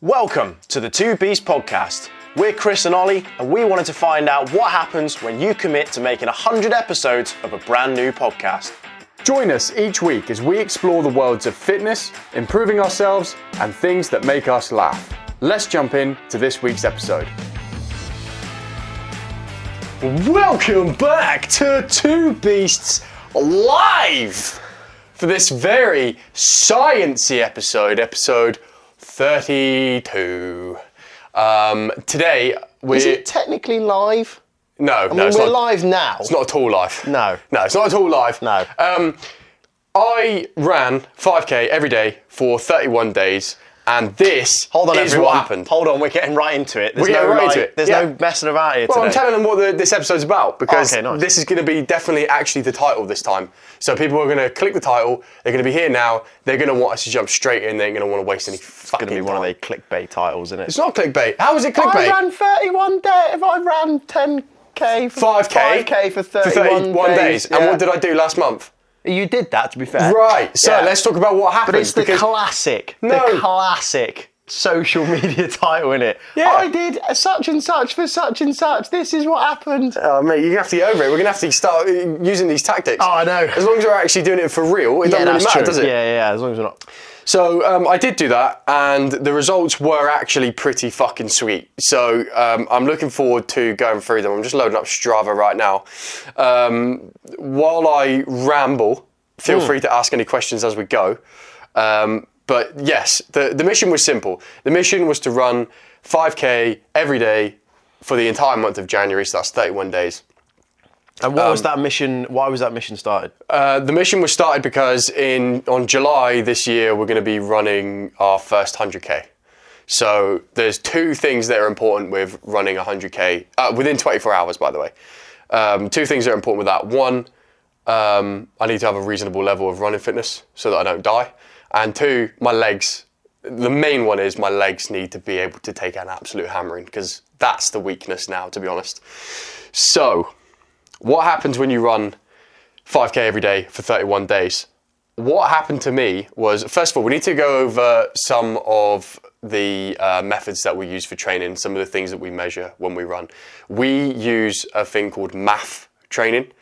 Welcome to the Two Beasts podcast. We're Chris and Ollie, and we wanted to find out what happens when you commit to making 100 episodes of a brand new podcast. Join us each week as we explore the worlds of fitness, improving ourselves, and things that make us laugh. Let's jump in to this week's episode. Welcome back to Two Beasts Live for this very sciencey episode 32. Today we're... Is it technically live? No, we're it's not. live now. It's not at all live. No, it's not at all live. No. I ran 5k every day for 31 days, and this Hold on, is everyone. what happened. Hold on, we're getting right into it. There's We're getting right into it. There's no messing about here Well, today. I'm telling them what this episode's about, because Okay, nice. this is going to be definitely actually the title this time. So people are going to click the title, they're going to be here now, they're going to want us to jump straight in, they ain't going to want to waste any fucking It's going to be one of time. the clickbait titles, isn't it? It's not clickbait. How is it clickbait? I ran 31 days. If I ran 10k for 5k for 31 days. yeah. And what did I do last month? You did that, to be fair. Right, so Yeah. let's talk about what happened. But it's the because classic social media title, innit? Yeah. I did such and such for such and such. This is what happened. Oh, mate, you have to get over it. We're going to have to start using these tactics. Oh, I know. As long as we're actually doing it for real, it doesn't really matter, does it? Yeah, as long as we're not. So I did do that, and the results were actually pretty fucking sweet. So I'm looking forward to going through them. I'm just loading up Strava right now. While I ramble, feel free to ask any questions as we go. But yes, the mission was simple. The mission was to run 5k every day for the entire month of January, so that's 31 days. And what was that mission? Why was that mission started? The mission was started because on July this year, we're going to be running our first 100k. So there's two things that are important with running 100k, within 24 hours, by the way. Two things that are important with that. One, I need to have a reasonable level of running fitness so that I don't die. And two, my legs. The main one is my legs need to be able to take an absolute hammering, because that's the weakness now, to be honest. So what happens when you run 5k every day for 31 days? What happened to me was, first of all, we need to go over some of the methods that we use for training, some of the things that we measure when we run. We use a thing called MAF training.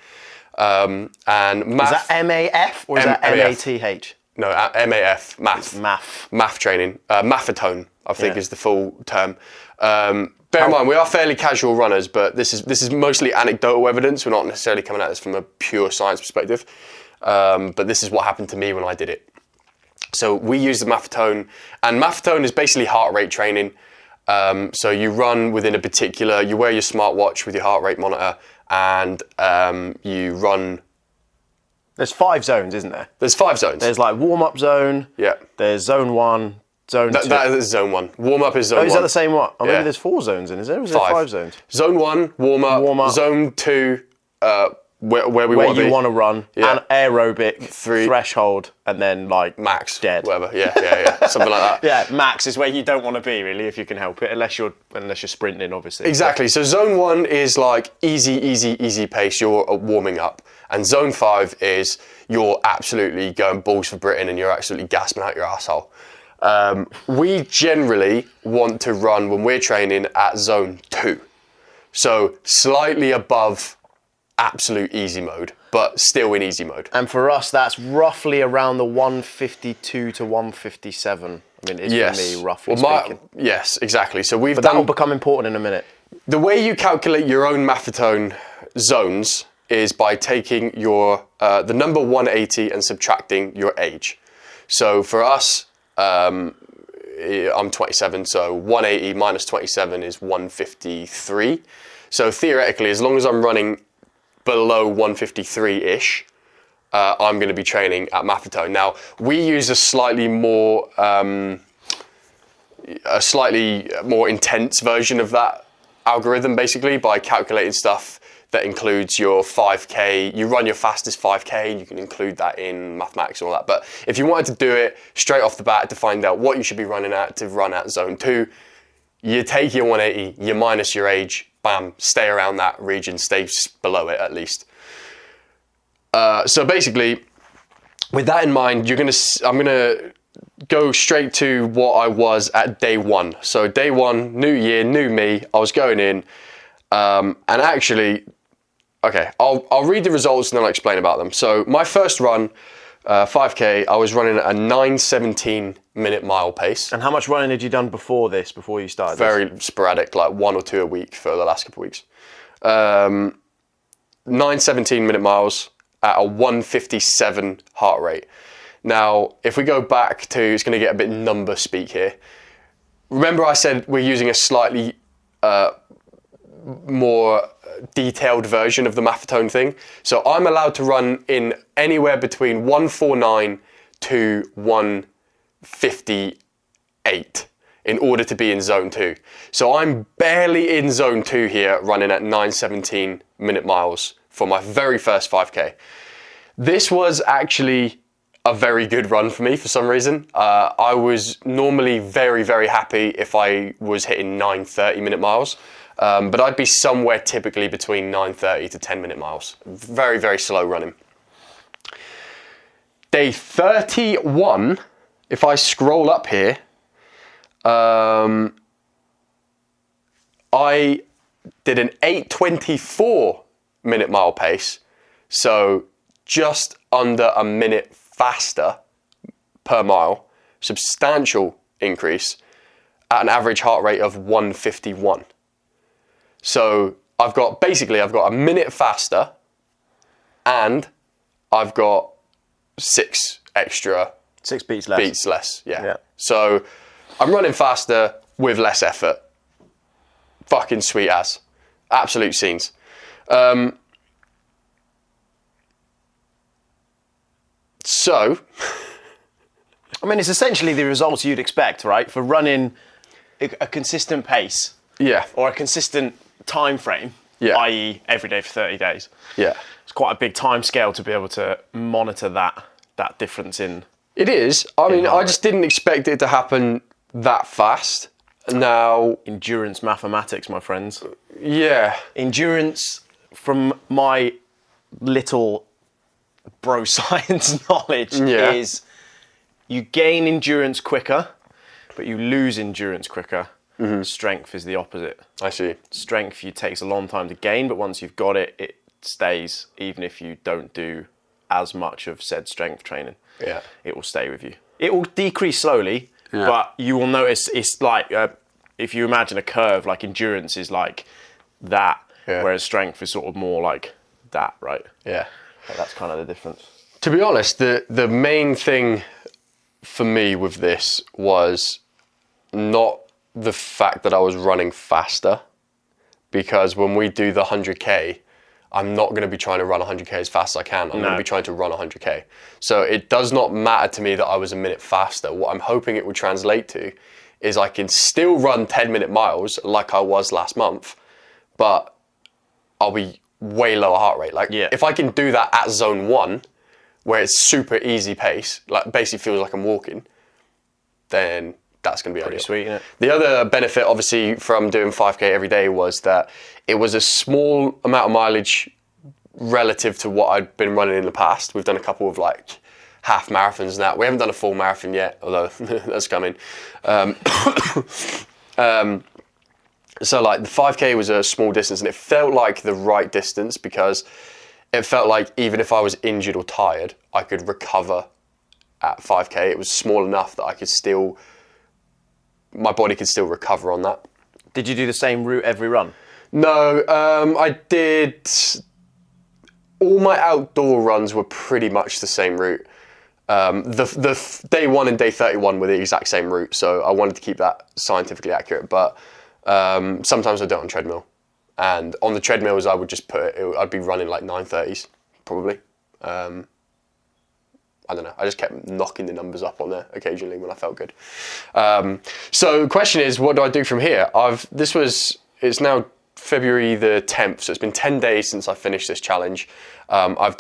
And MAF, Is that MAF or is that MATH? No, MAF, MAF training. Maffetone, I think, is the full term. Bear in mind, we are fairly casual runners, but this is mostly anecdotal evidence. We're not necessarily coming at this from a pure science perspective. But this is what happened to me when I did it. So we use the Maffetone, and Maffetone is basically heart rate training. So you run within a particular, you wear your smartwatch with your heart rate monitor, and you run. There's 5 zones, isn't there? There's 5 zones. There's like warm-up zone. Yeah. There's zone 1, zone 2. That is zone 1. Warm up is zone 1. Is that the same one? Or Yeah. maybe there's 4 zones in, is there? Or is there 5 zones? Zone 1, warm up. Zone 2, where we want to be. you want to run, Yeah. and aerobic, 3, threshold, and then like max, dead. whatever. Yeah, something like that. Yeah, max is where you don't want to be really, if you can help it, unless you're sprinting, obviously. Exactly. So zone 1 is like easy pace. You're warming up, and zone 5 is you're absolutely going balls for Britain, and you're absolutely gasping out your asshole. We generally want to run when we're training at zone 2, so slightly above absolute easy mode, but still in easy mode. And for us, that's roughly around the 152 to 157. I mean, it's for me, roughly speaking. Yes, exactly. So we've But done. that will become important in a minute. The way you calculate your own Maffetone zones is by taking your the number 180 and subtracting your age. So for us, I'm 27, so 180 minus 27 is 153. So theoretically, as long as I'm running below 153-ish, I'm going to be training at Maffetone. Now, we use a slightly more intense version of that algorithm, basically, by calculating stuff that includes your 5k. You run your fastest 5k, and you can include that in mathematics and all that. But if you wanted to do it straight off the bat to find out what you should be running at to run at zone 2, you take your 180, you minus your age, bam, stay around that region, stay below it at least. So basically, with that in mind, I'm gonna go straight to what I was at day one. So day one, new year, new me. I was going in, and actually, okay, I'll read the results and then I'll explain about them. So my first run, 5K, I was running at a 9:17 minute mile pace. And how much running had you done before you started Very sporadic, like 1 or 2 a week for the last couple of weeks. 9:17 minute miles at a 157 heart rate. Now, if we go back to, it's going to get a bit number speak here. Remember I said we're using a slightly more detailed version of the Maffetone thing. So I'm allowed to run in anywhere between 149 to 158 in order to be in zone 2. So I'm barely in zone 2 here, running at 9:17 minute miles for my very first 5K. This was actually a very good run for me for some reason. I was normally very, very happy if I was hitting 9:30 minute miles. But I'd be somewhere typically between 9:30 to 10 minute miles. Very, very slow running. Day 31, if I scroll up here, I did an 8:24 minute mile pace. So just under a minute faster per mile, substantial increase at an average heart rate of 151. So I've got a minute faster and I've got 6 beats less. Yeah. So I'm running faster with less effort. Fucking sweet as. Absolute scenes. So, I mean, it's essentially the results you'd expect, right? For running a consistent pace. Yeah. Or a consistent time frame, i.e. every day for 30 days. Yeah. It's quite a big time scale to be able to monitor that difference in... It is. I mean, I just didn't expect it to happen that fast. Now... Endurance mathematics, my friends. Yeah. Endurance, from my little bro science knowledge, is you gain endurance quicker, but you lose endurance quicker. Mm-hmm. Strength is the opposite. I see. Strength takes a long time to gain, but once you've got it, it stays, even if you don't do as much of said strength training. Yeah. It will stay with you. It will decrease slowly, but you will notice it's like, if you imagine a curve, like endurance is like that, whereas strength is sort of more like that, right? Yeah. So that's kind of the difference. To be honest, the main thing for me with this was not the fact that I was running faster, because when we do the 100K, I'm not going to be trying to run 100K as fast as I can. I'm going to be trying to run 100K. So it does not matter to me that I was a minute faster. What I'm hoping it would translate to is I can still run 10-minute miles like I was last month, but I'll be way lower heart rate. Like if I can do that at zone 1, where it's super easy pace, like basically feels like I'm walking, then that's going to be pretty ideal. Sweet, isn't it? The other benefit, obviously, from doing 5K every day was that it was a small amount of mileage relative to what I'd been running in the past. We've done a couple of like half marathons now. We haven't done a full marathon yet, although that's coming. So like the 5K was a small distance, and it felt like the right distance because it felt like even if I was injured or tired, I could recover at 5K. It was small enough that I could still... my body could still recover on that. Did you do the same route every run? No, I did... all my outdoor runs were pretty much the same route. The day 1 and day 31 were the exact same route, so I wanted to keep that scientifically accurate, but sometimes I do it on treadmill. And on the treadmills, I would just I'd be running like 9:30s, probably. I don't know. I just kept knocking the numbers up on there occasionally when I felt good. So the question is, what do I do from here? It's now February the 10th, so it's been 10 days since I finished this challenge. I'll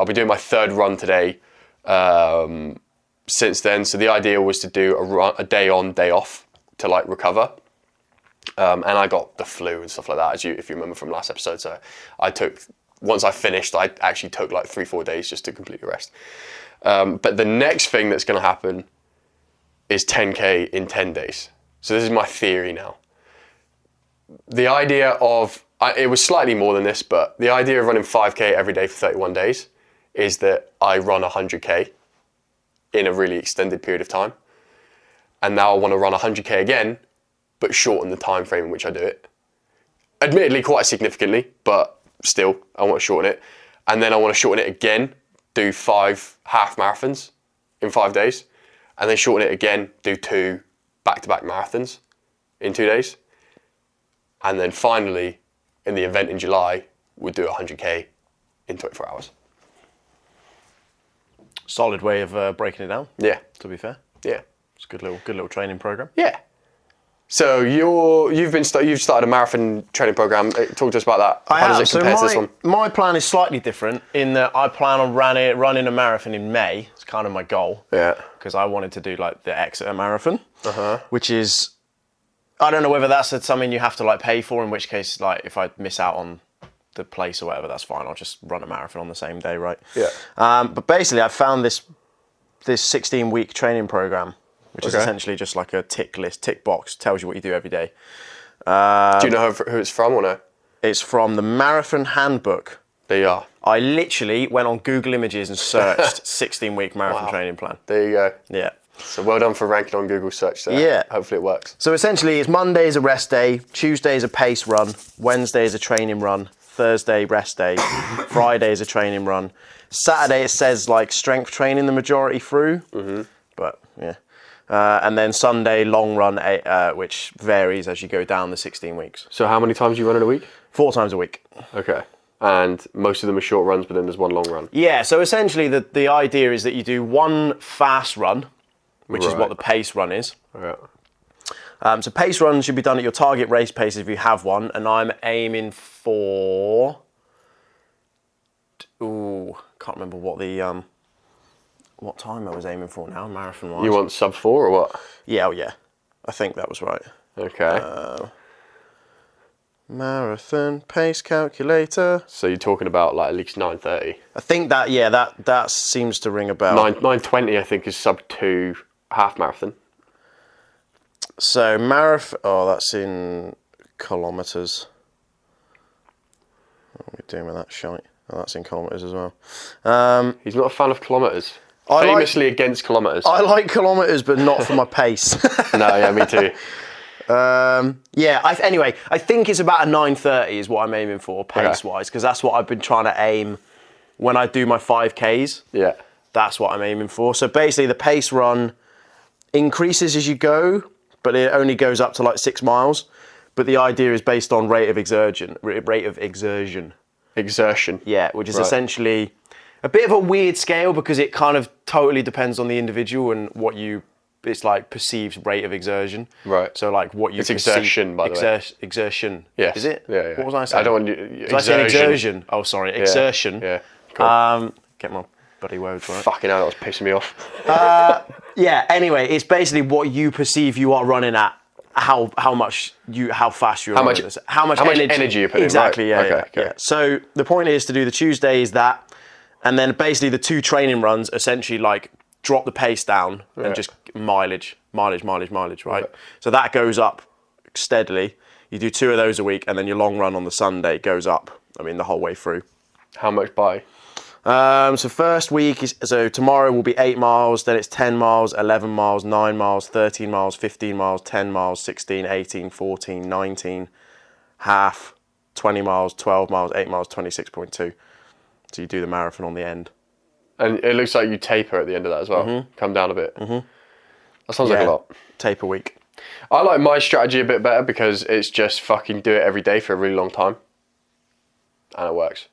be doing my 3rd run today since then. So the idea was to do a day on, day off to like recover. And I got the flu and stuff like that, if you remember from last episode. So I took once I finished, I actually took like 3-4 days just to completely rest. But the next thing that's going to happen is 10K in 10 days. So this is my theory now. The idea of, it was slightly more than this, but the idea of running 5K every day for 31 days is that I run 100K in a really extended period of time. And now I want to run 100K again, but shorten the time frame in which I do it. Admittedly, quite significantly, but still, I want to shorten it. And then I want to shorten it again, do 5 half marathons in 5 days, and then shorten it again, do 2 back-to-back marathons in 2 days. And then finally, in the event in July, we'll do 100K in 24 hours. Solid way of breaking it down. Yeah. To be fair, Yeah. it's a good little training program. Yeah. So you've started a marathon training program. Talk to us about that. How does it compare to this one? My plan is slightly different in that I plan on running a marathon in May. It's kind of my goal. Yeah. Because I wanted to do like the Exeter Marathon, which is, I don't know whether that's something you have to like pay for. In which case, like if I miss out on the place or whatever, that's fine. I'll just run a marathon on the same day, right? Yeah. But basically, I found this 16-week training program, which is essentially just like a tick box, tells you what you do every day. Do you know who it's from or no? It's from the Marathon Handbook. There you are. I literally went on Google Images and searched 16-week marathon training plan. There you go. Yeah. So well done for ranking on Google search there. Yeah. Hopefully it works. So essentially, it's Monday is a rest day, Tuesday is a pace run, Wednesday is a training run, Thursday rest day, Friday is a training run. Saturday it says like strength training the majority through, but yeah. And then Sunday long run, which varies as you go down the 16 weeks. So how many times do you run in a week? 4 times a week. Okay. And most of them are short runs, but then there's one long run. Yeah, so essentially the idea is that you do one fast run, which is what the pace run is. Yeah. So pace runs should be done at your target race pace if you have one, and I'm aiming for... can't remember what time I was aiming for now, marathon-wise. You want sub 4 or what? Yeah, I think that was right. Okay. Marathon pace calculator. So you're talking about like at least 9:30. I think that seems to ring a bell. 9:20 I think is sub 2 half marathon. So marathon, that's in kilometres. What are we doing with that shite? Oh, that's in kilometres as well. He's not a fan of kilometres. I Famously against kilometres. I like kilometres, but not for my pace. No, yeah, me too. Anyway, I think it's about a 9:30 is what I'm aiming for pace-wise, because that's what I've been trying to aim when I do my 5Ks. Yeah. That's what I'm aiming for. So basically the pace run increases as you go, but it only goes up to like 6 miles. But the idea is based on rate of exertion. Exertion. Yeah, which is essentially a bit of a weird scale because it kind of totally depends on the individual and what it's like perceived rate of exertion. Right. So like what you It's exertion, by the way. Exertion. Yes. Is it? Yeah. What was I saying? I don't want Was I saying exertion? Oh, sorry. Exertion. Yeah. Cool. Get my bloody words right. Fucking hell, that was pissing me off. Yeah, anyway, it's basically what you perceive you are running at, how fast you're running. How much energy you're putting in. Exactly, right. yeah. Okay. So the point is to do the Tuesday is that, and then basically the 2 training runs essentially like drop the pace down and just mileage, right? So that goes up steadily. You do 2 of those a week, and then your long run on the Sunday goes up, the whole way through. How much by? So first week so tomorrow will be 8 miles, then it's 10 miles, 11 miles, 9 miles, 13 miles, 15 miles, 10 miles, 16, 18, 14, 19, half, 20 miles, 12 miles, 8 miles, 26.2. So you do the marathon on the end. And it looks like you taper at the end of that as well. Come down a bit. That sounds like a lot. Taper week. I like my strategy a bit better because it's just fucking do it every day for a really long time. And it works.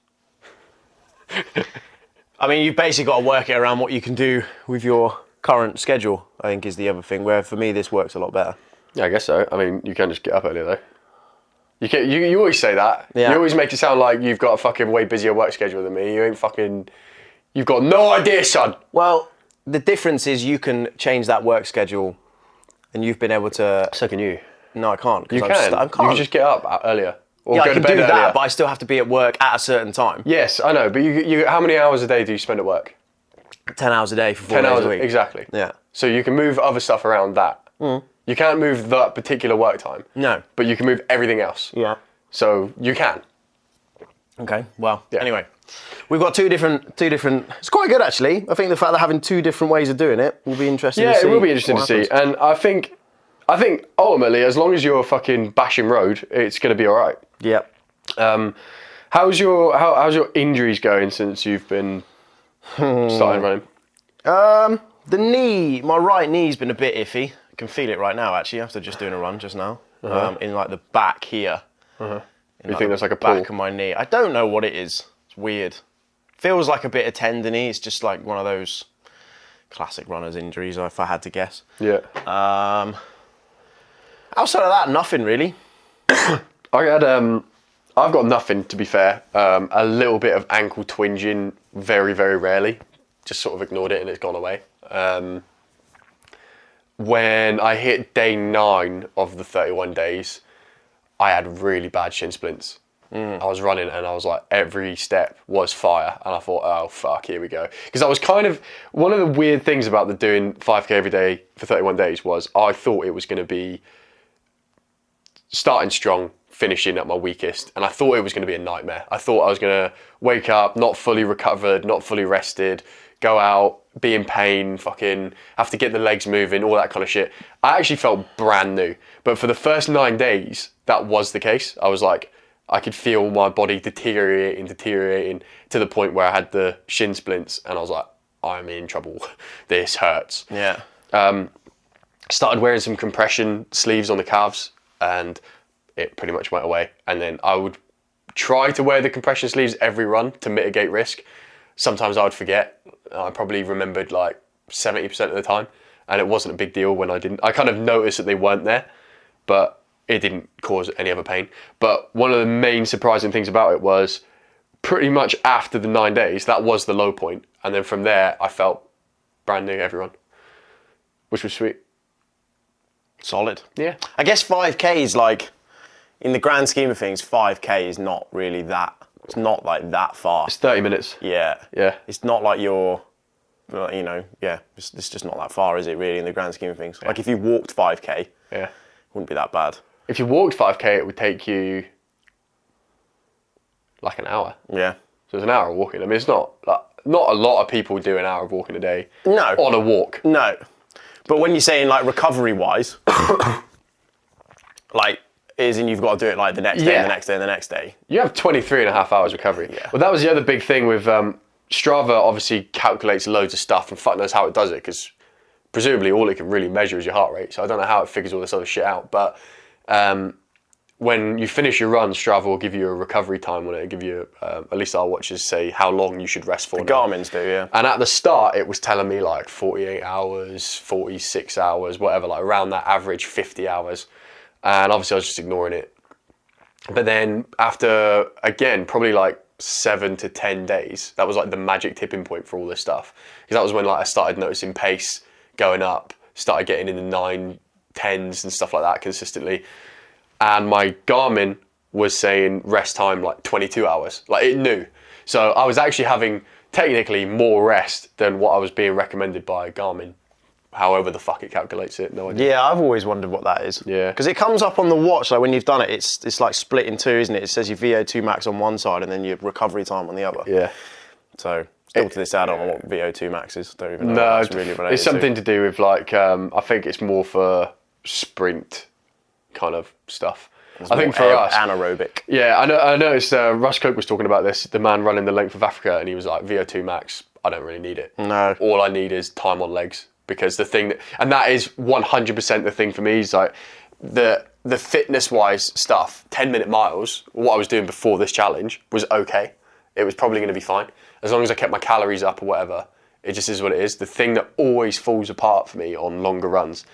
You've basically got to work it around what you can do with your current schedule, I think is the other thing, where for me this works a lot better. Yeah, I guess so. You can just get up earlier though. You always say that. Yeah. You always make it sound like you've got a fucking way busier work schedule than me. You've got no idea, son. Well, the difference is you can change that work schedule and you've been able to... So can you. No, I can't. You can. You can just get up earlier. Or Yeah, go I to can bed do earlier? that, but I still have to be at work at a certain time. Yes, I know, but you how many hours a day do you spend at work? 10 hours a day for 4 10 days hours a week. exactly. Yeah. So you can move other stuff around that. You can't move that particular work time. No. But you can move everything else. Yeah. So you can. Okay. Well. Yeah. Anyway, we've got two different. It's quite good actually. I think the fact that having two different ways of doing it will be interesting. Yeah, to see it will be interesting to what see. happens. And I think ultimately, as long as you're fucking bashing road, it's going to be all right. Yeah. How's your injuries going since you've been starting running? The knee, my right knee's been a bit iffy. I can feel it right now actually after just doing a run just now. In like the back here. You think that's like a back pull? of my knee. I don't know what it is. It's weird. Feels like a bit of tendony. It's just like one of those classic runner's injuries if I had to guess. Yeah. Outside of that, nothing really. I've got nothing, to be fair. A little bit of ankle twinging, very, very rarely. Just sort of ignored it and it's gone away. When I hit day 9 of the 31 days, I had really bad shin splints. I was running and I was like, every step was fire. And I thought, oh, fuck, here we go. Because I was kind of, one of the weird things about the doing 5K every day for 31 days was I thought it was going to be starting strong, finishing at my weakest. And I thought it was going to be a nightmare. I thought I was going to wake up, not fully recovered, not fully rested, go out, be in pain, fucking have to get the legs moving, all that kind of shit. I actually felt brand new. But for the first 9 days, that was the case. I was like, I could feel my body deteriorating to the point where I had the shin splints and I was like, I'm in trouble. This hurts. Yeah. Started wearing some compression sleeves on the calves and it pretty much went away. And then I would try to wear the compression sleeves every run to mitigate risk. Sometimes I would forget. I probably remembered like 70% of the time. And it wasn't a big deal when I didn't. I kind of noticed that they weren't there, but it didn't cause any other pain. But one of the main surprising things about it was pretty much after the 9 days, that was the low point. And then from there, I felt brand new, everyone, which was sweet. Solid. Yeah. I guess 5K is like, in the grand scheme of things, 5K is not really that, it's not like that far. It's 30 minutes. Yeah. Yeah. It's not like you're, well, you know, yeah, it's just not that far, is it really, in the grand scheme of things? Like if you walked 5K, Yeah. it wouldn't be that bad. If you walked 5K, it would take you like an hour. Yeah. So it's an hour of walking. I mean, it's not like, not a lot of people do an hour of walking a day. No. On a walk. No. But when you're saying like recovery-wise, like, as in you've got to do it like the next day, Yeah. and the next day, and the next day. You have 23 and a half hours recovery. Yeah. Well, that was the other big thing with Strava. Obviously calculates loads of stuff and fuck knows how it does it because presumably all it can really measure is your heart rate. So I don't know how it figures all this other shit out. But when you finish your run, Strava will give you a recovery time on it. It'll give you, at least our watches say how long you should rest for. now. Garmin's do, yeah. And at the start, it was telling me like 48 hours, 46 hours, whatever, like around that average 50 hours. And obviously I was just ignoring it. But then after, again, probably like 7 to 10 days, that was like the magic tipping point for all this stuff. Because that was when like I started noticing pace going up, started getting in the 9, 10s and stuff like that consistently. And my Garmin was saying rest time like 22 hours. Like it knew. So I was actually having technically more rest than what I was being recommended by Garmin. However the fuck it calculates it, no idea. Yeah, I've always wondered what that is. Yeah. Because it comes up on the watch, like when you've done it, it's like split in two, isn't it? It says your VO2 max on one side and then your recovery time on the other. Yeah. So, still to this day, I don't know what VO2 max is. Don't even know No, what that's really related it's something to do with like, I think it's more for sprint kind of stuff. I think for us, anaerobic. yeah, I noticed Russ Coke was talking about this, the man running the length of Africa, and he was like, VO2 max, I don't really need it. No. All I need is time on legs. Because the thing, and that is 100% the thing for me, is like the fitness-wise stuff, 10-minute miles, what I was doing before this challenge was okay. It was probably going to be fine. As long as I kept my calories up or whatever, it just is what it is. The thing that always falls apart for me on longer runs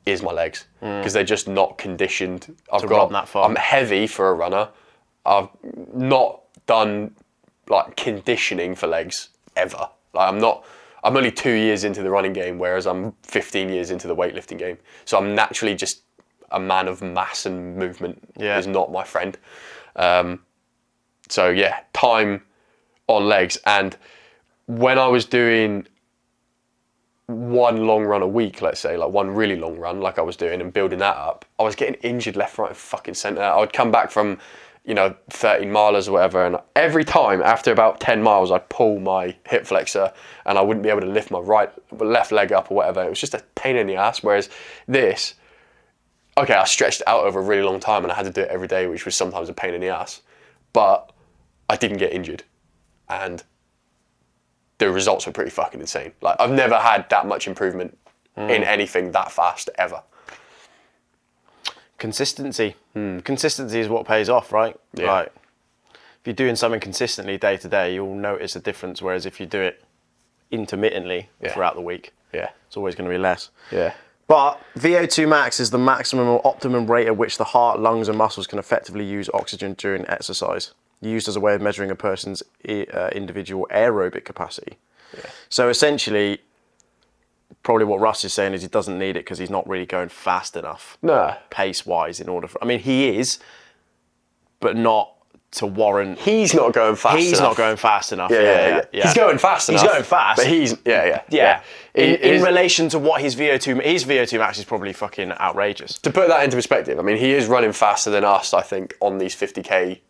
is my legs, because they're just not conditioned. run that far. I'm heavy for a runner. I've not done like conditioning for legs ever. Like I'm only 2 years into the running game, whereas I'm 15 years into the weightlifting game. So I'm naturally just a man of mass and movement. Yeah. Is not my friend. So yeah, time on legs. And when I was doing one long run a week, let's say, like one really long run, like I was doing and building that up, I was getting injured left, right, and fucking centre. I would come back from, 13 milers or whatever, and every time after about 10 miles, I'd pull my hip flexor and I wouldn't be able to lift my left leg up or whatever. It was just a pain in the ass. Whereas this, okay, I stretched out over a really long time and I had to do it every day, which was sometimes a pain in the ass, but I didn't get injured. And the results were pretty fucking insane. Like, I've never had that much improvement in anything that fast ever. Consistency. Consistency is what pays off, right? Yeah. Like, if you're doing something consistently day to day, you'll notice a difference. Whereas if you do it intermittently throughout the week, it's always going to be less. Yeah. But VO2 max is the maximum or optimum rate at which the heart, lungs, and muscles can effectively use oxygen during exercise, used as a way of measuring a person's individual aerobic capacity. Yeah. So essentially, probably what Russ is saying is he doesn't need it because he's not really going fast enough, pace-wise, in order for... I mean, he is, but not to warrant... He's not going fast enough. He's not going fast enough. Yeah. He's going fast enough. He's going fast. But he's... Yeah. In relation to what his VO2 max is probably fucking outrageous. To put that into perspective, I mean, he is running faster than us, I think, on these 50k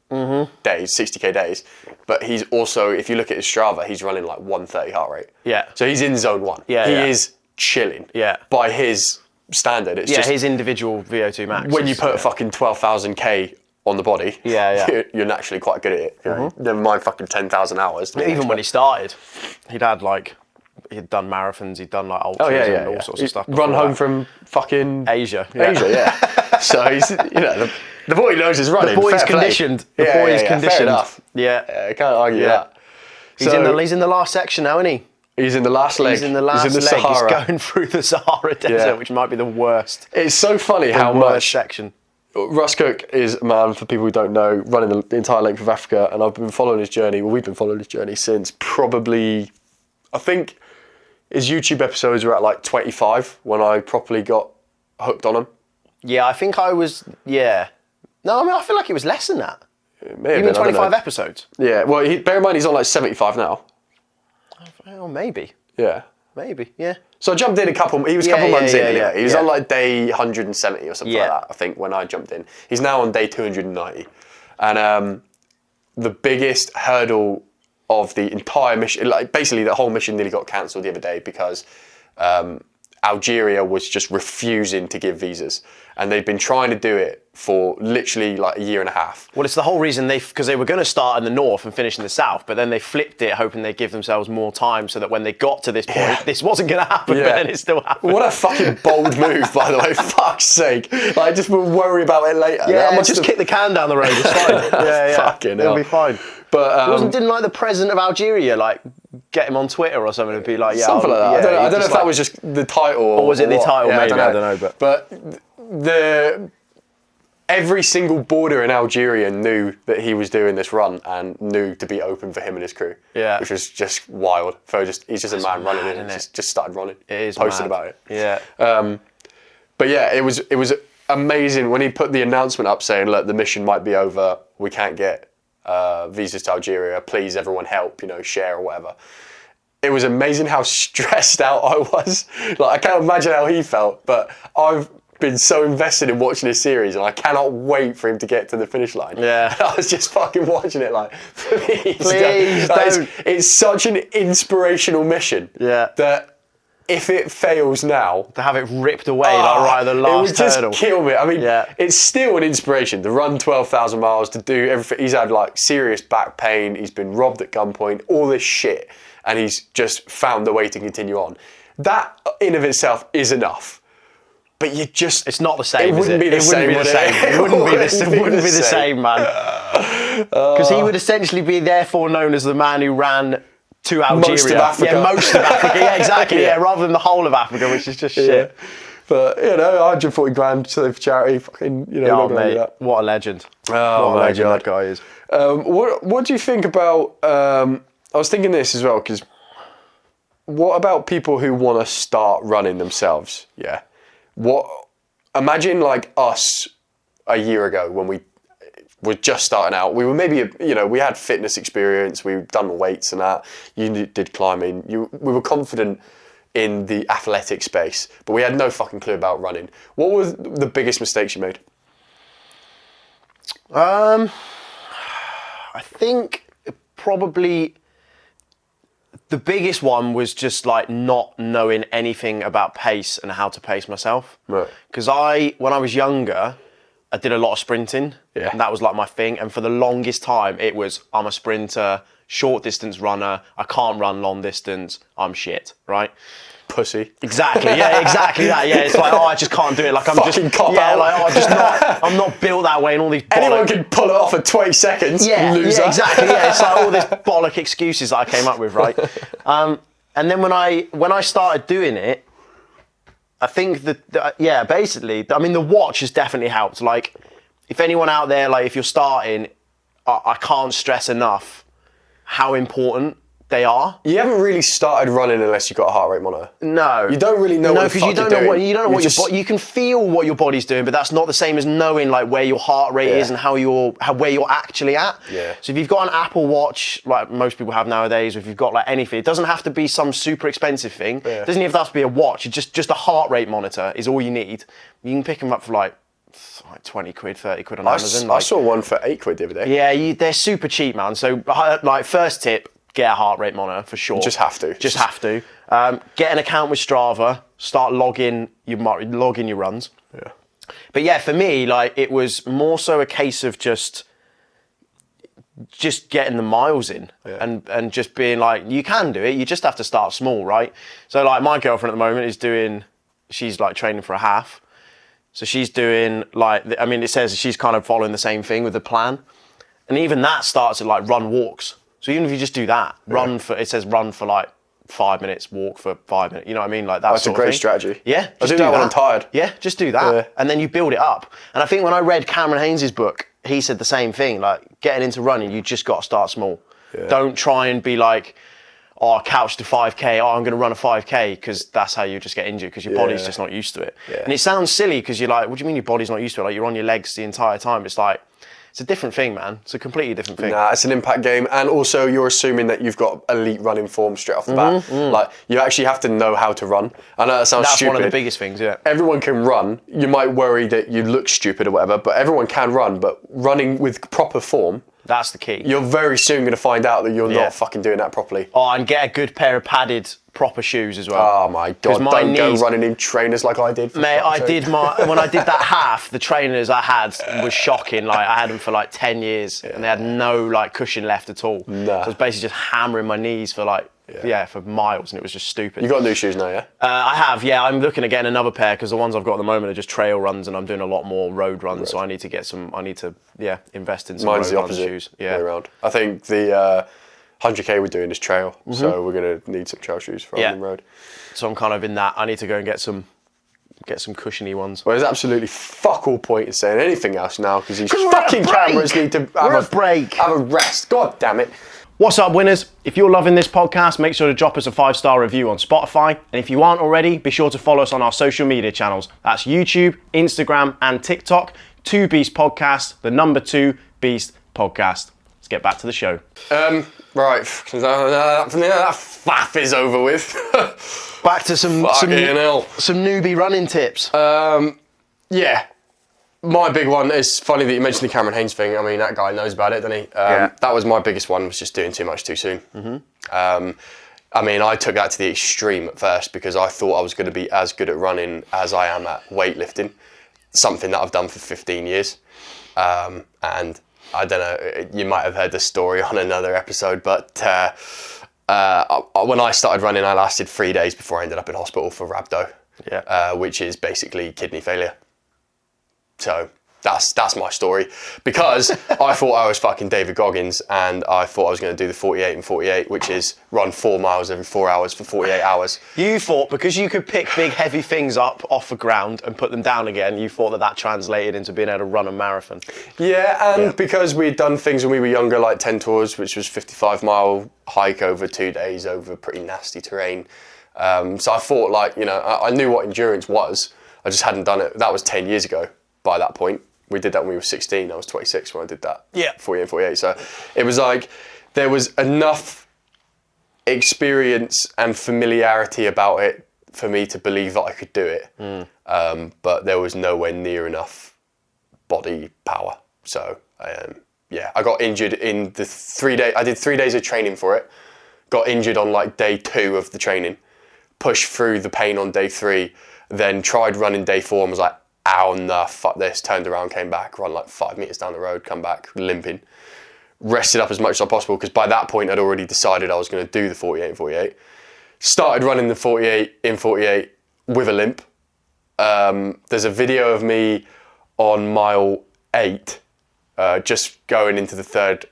days, 60k days. But he's also, if you look at his Strava, he's running like 130 heart rate. Yeah. So he's in zone 1. Yeah, he is chilling. Yeah. By his standard, it's just... his individual VO2 max. When you put fucking 12,000k on the body, you're naturally quite good at it. You know? Never mind fucking 10,000 hours. Even when he started, he'd done marathons, he'd done like ultras and all sorts of stuff. Run home from fucking Asia. So he's, the boy knows his running. The boy's conditioned. The boy's conditioned. Fair enough. Yeah. I can't argue that. He's in the last section now, isn't he? He's in the last leg. He's in the last leg. Sahara. He's going through the Sahara Desert, which might be the worst. It's so funny how much section. Russ Cook is a man, for people who don't know, running the entire length of Africa, and I've been following his journey. Well, we've been following his journey since probably, I think his YouTube episodes were at like 25 when I properly got hooked on him. Yeah, I think I was, No, I mean, I feel like it was less than that. It may have Even been, 25 episodes? Yeah, well, bear in mind he's on like 75 now. Oh, maybe. Yeah. Maybe, yeah. So I jumped in he was a couple months in anyway. He was on like day 170 or something like that, I think, when I jumped in. He's now on day 290. And the biggest hurdle of the entire mission, like basically the whole mission nearly got cancelled the other day because Algeria was just refusing to give visas. And they've been trying to do it for literally like a year and a half. Well, it's the whole reason because they were going to start in the north and finish in the south, but then they flipped it, hoping they'd give themselves more time so that when they got to this point, this wasn't going to happen, but then it still happened. What a fucking bold move, by the way, fuck's sake. Like, just we'll worry about it later. Yeah, just kick the can down the road, it's fine. Fucking hell. It'll be fine. But didn't like the president of Algeria get him on Twitter or something and be like, something like that. I don't know if that was just the title, or was it the title? Maybe I don't know. But every single border in Algeria knew that he was doing this run and knew to be open for him and his crew. Yeah, which was just wild. He's just a man running in and just started running. It is posted mad. about it. Yeah. But yeah, it was amazing when he put the announcement up saying, "Look, the mission might be over. We can't get visas to Algeria. Please, everyone help. Share or whatever." It was amazing how stressed out I was. Like, I can't imagine how he felt, but I've been so invested in watching this series and I cannot wait for him to get to the finish line. Yeah. I was just fucking watching it like, please don't. It's such an inspirational mission. Yeah. That if it fails now... To have it ripped away right at the last hurdle. It would just kill me. I mean, it's still an inspiration to run 12,000 miles, to do everything. He's had like serious back pain. He's been robbed at gunpoint, all this shit. And he's just found the way to continue on. That in of itself is enough. But you just... It's not the same, It wouldn't be the same, It wouldn't be the same, man. Because he would essentially be therefore known as the man who ran to Algeria. Most of Africa. Yeah, most of Africa. Yeah, exactly. Yeah, rather than the whole of Africa, which is just shit. But, 140 grand for charity, fucking, not gonna do that. What a legend. Oh, what a my legend God. that guy is. What do you think about... I was thinking this as well, because what about people who want to start running themselves? Yeah. Imagine like us a year ago when we were just starting out. We were maybe, we had fitness experience. We'd done weights and that. You did climbing. We were confident in the athletic space, but we had no fucking clue about running. What were the biggest mistakes you made? I think probably the biggest one was just like not knowing anything about pace and how to pace myself. Right. Because when I was younger, I did a lot of sprinting. Yeah. And that was like my thing. And for the longest time, it was, I'm a sprinter, short distance runner. I can't run long distance. I'm shit, right? Pussy. Exactly. Yeah, exactly that. Yeah, it's like, I just can't do it. Like I'm Fucking just, cop yeah, out. like I'm not built that way. And all these Anyone can pull it off in 20 seconds. yeah, Loser. yeah, exactly. Yeah, it's like all this bollock excuses that I came up with, right? And then when I started doing it, I think that basically, I mean, the watch has definitely helped. Like, if anyone out there, like, if you're starting, I can't stress enough how important they are. You haven't really started running unless you've got a heart rate monitor. No, You don't really know what the because fuck you don't you're know doing. what you don't know what just, you can feel what your body's doing, but that's not the same as knowing like where your heart rate is and where you're actually at. Yeah. So if you've got an Apple Watch, like most people have nowadays, or if you've got like anything, it doesn't have to be some super expensive thing. Yeah. It doesn't even have to be a watch. It's just a heart rate monitor is all you need. You can pick them up for like 20 quid, 30 quid on Amazon. I saw one for £8 the other day. Yeah, they're super cheap, man. So like first tip, get a heart rate monitor for sure. Just have to. Just have to. Get an account with Strava. Start logging your runs. Yeah. But yeah, for me, like it was more so a case of just getting the miles in and just being like, you can do it. You just have to start small, right? So like my girlfriend at the moment she's like training for a half. So she's doing it says she's kind of following the same thing with the plan. And even that starts at like run walks. So even if you just do that, it says run for like 5 minutes, walk for 5 minutes. You know what I mean? Like That's a great strategy. Yeah, I do that when I'm tired. Yeah, just do that, Yeah. and then you build it up. And I think when I read Cameron Haynes' book, he said the same thing. Like getting into running, you just got to start small. Yeah. Don't try and be like, couch to 5K. I'm going to run a 5K, because that's how you just get injured, because your body's just not used to it. Yeah. And it sounds silly because you're like, what do you mean your body's not used to it? Like you're on your legs the entire time. It's like, it's a different thing, man. It's a completely different thing. Nah, it's an impact game, and also you're assuming that you've got elite running form straight off the bat. Like you actually have to know how to run. I know that sounds That's stupid. one of the biggest things, yeah. Everyone can run. You might worry that you look stupid or whatever, but everyone can run. But running with proper form, That's the key. you're very soon going to find out that you're Yeah. not fucking doing that properly. And get a good pair of padded, proper shoes as well. Oh my God, my don't go knees- running in trainers like I did. Mate, when I did that half, the trainers I had was shocking. Like I had them for like 10 years and they had no like cushion left at all. Nah. So I was basically just hammering my knees for like, for miles, and it was just stupid. You got new shoes now, yeah? I have, yeah. I'm looking at getting another pair, because the ones I've got at the moment are just trail runs, and I'm doing a lot more road runs. So I need to invest in some Mine's road the run opposite shoes. way Yeah. around. I think the 100k we're doing is trail, so we're going to need some trail shoes for Yeah. on the road. So I'm kind of in that. I need to go and get some cushiony ones. Well, there's absolutely fuck all point in saying anything else now, because these 'Cause we're at a fucking break. cameras need to have We're at a break. Have a rest. God damn it. What's up, winners? If you're loving this podcast, make sure to drop us a 5-star review on Spotify. And if you aren't already, be sure to follow us on our social media channels. That's YouTube, Instagram, and TikTok. 2 Beast Podcast, the number 2 Beast Podcast. Let's get back to the show. Right, that faff is over with. Back to some newbie running tips. Yeah. My big one is funny that you mentioned the Cameron Haynes thing. I mean, that guy knows about it, doesn't he? That was my biggest one, was just doing too much too soon. I mean, I took that to the extreme at first, because I thought I was going to be as good at running as I am at weightlifting, something that I've done for 15 years. And I don't know, you might have heard the story on another episode, but when I started running, I lasted 3 days before I ended up in hospital for rhabdo, which is basically kidney failure. So that's my story, because I thought I was fucking David Goggins, and I thought I was going to do the 48 and 48, which is run 4 miles every 4 hours for 48 hours. You thought because you could pick big heavy things up off the ground and put them down again, you thought that translated into being able to run a marathon. Yeah, and because we'd done things when we were younger, like 10 Tours, which was 55-mile hike over 2 days over pretty nasty terrain. So I thought, I knew what endurance was. I just hadn't done it. That was 10 years ago by that point. we did that when we were 16. I was 26 when I did that. Yeah. 48 and 48. So it was like there was enough experience and familiarity about it for me to believe that I could do it. But there was nowhere near enough body power. So I got injured in the 3 day. I did 3 days of training for it. Got injured on like day 2 of the training. Pushed through the pain on day 3. Then tried running day 4 and was like, ow, nah, fuck this. Turned around, came back, run like 5 meters down the road, come back limping. Rested up as much as possible because by that point I'd already decided I was going to do the 48 and 48. Started running the 48 in 48 with a limp. There's a video of me on mile 8, just going into the 3rd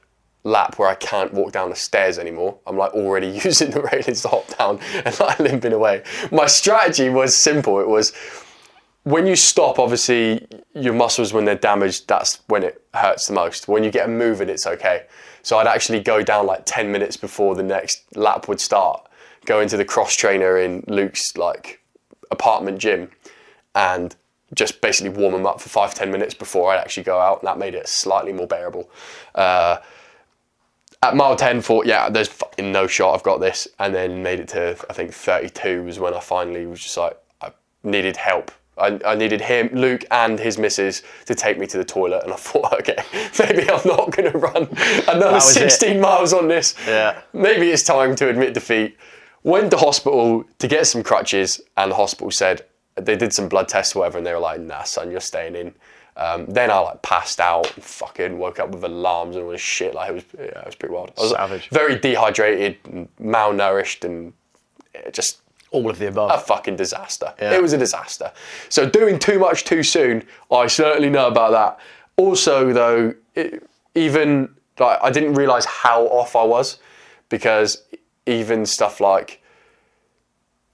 lap where I can't walk down the stairs anymore. I'm like already using the railings to hop down and like limping away. My strategy was simple. It was when you stop, obviously your muscles, when they're damaged, that's when it hurts the most. When you get them moving, it's okay. So I'd actually go down like 10 minutes before the next lap would start, go into the cross trainer in Luke's like apartment gym and just basically warm them up for 5-10 minutes before I'd actually go out, and that made it slightly more bearable. At mile 10, thought, yeah, there's fucking no shot, I've got this, and then made it to, I think 32 was when I finally was just like, I needed help. I needed him, Luke and his missus to take me to the toilet, and I thought, okay, maybe I'm not going to run another 16 miles on this. Yeah. Maybe it's time to admit defeat. Went to hospital to get some crutches, and the hospital said, they did some blood tests or whatever, and they were like, nah, son, you're staying in. Then I like passed out and fucking woke up with alarms and all this shit. Like it was pretty wild. I was savage. Very dehydrated, and malnourished, and just all of the above. a fucking disaster. Yeah. It was a disaster. So doing too much too soon, I certainly know about that. Also though, even like I didn't realise how off I was, because even stuff like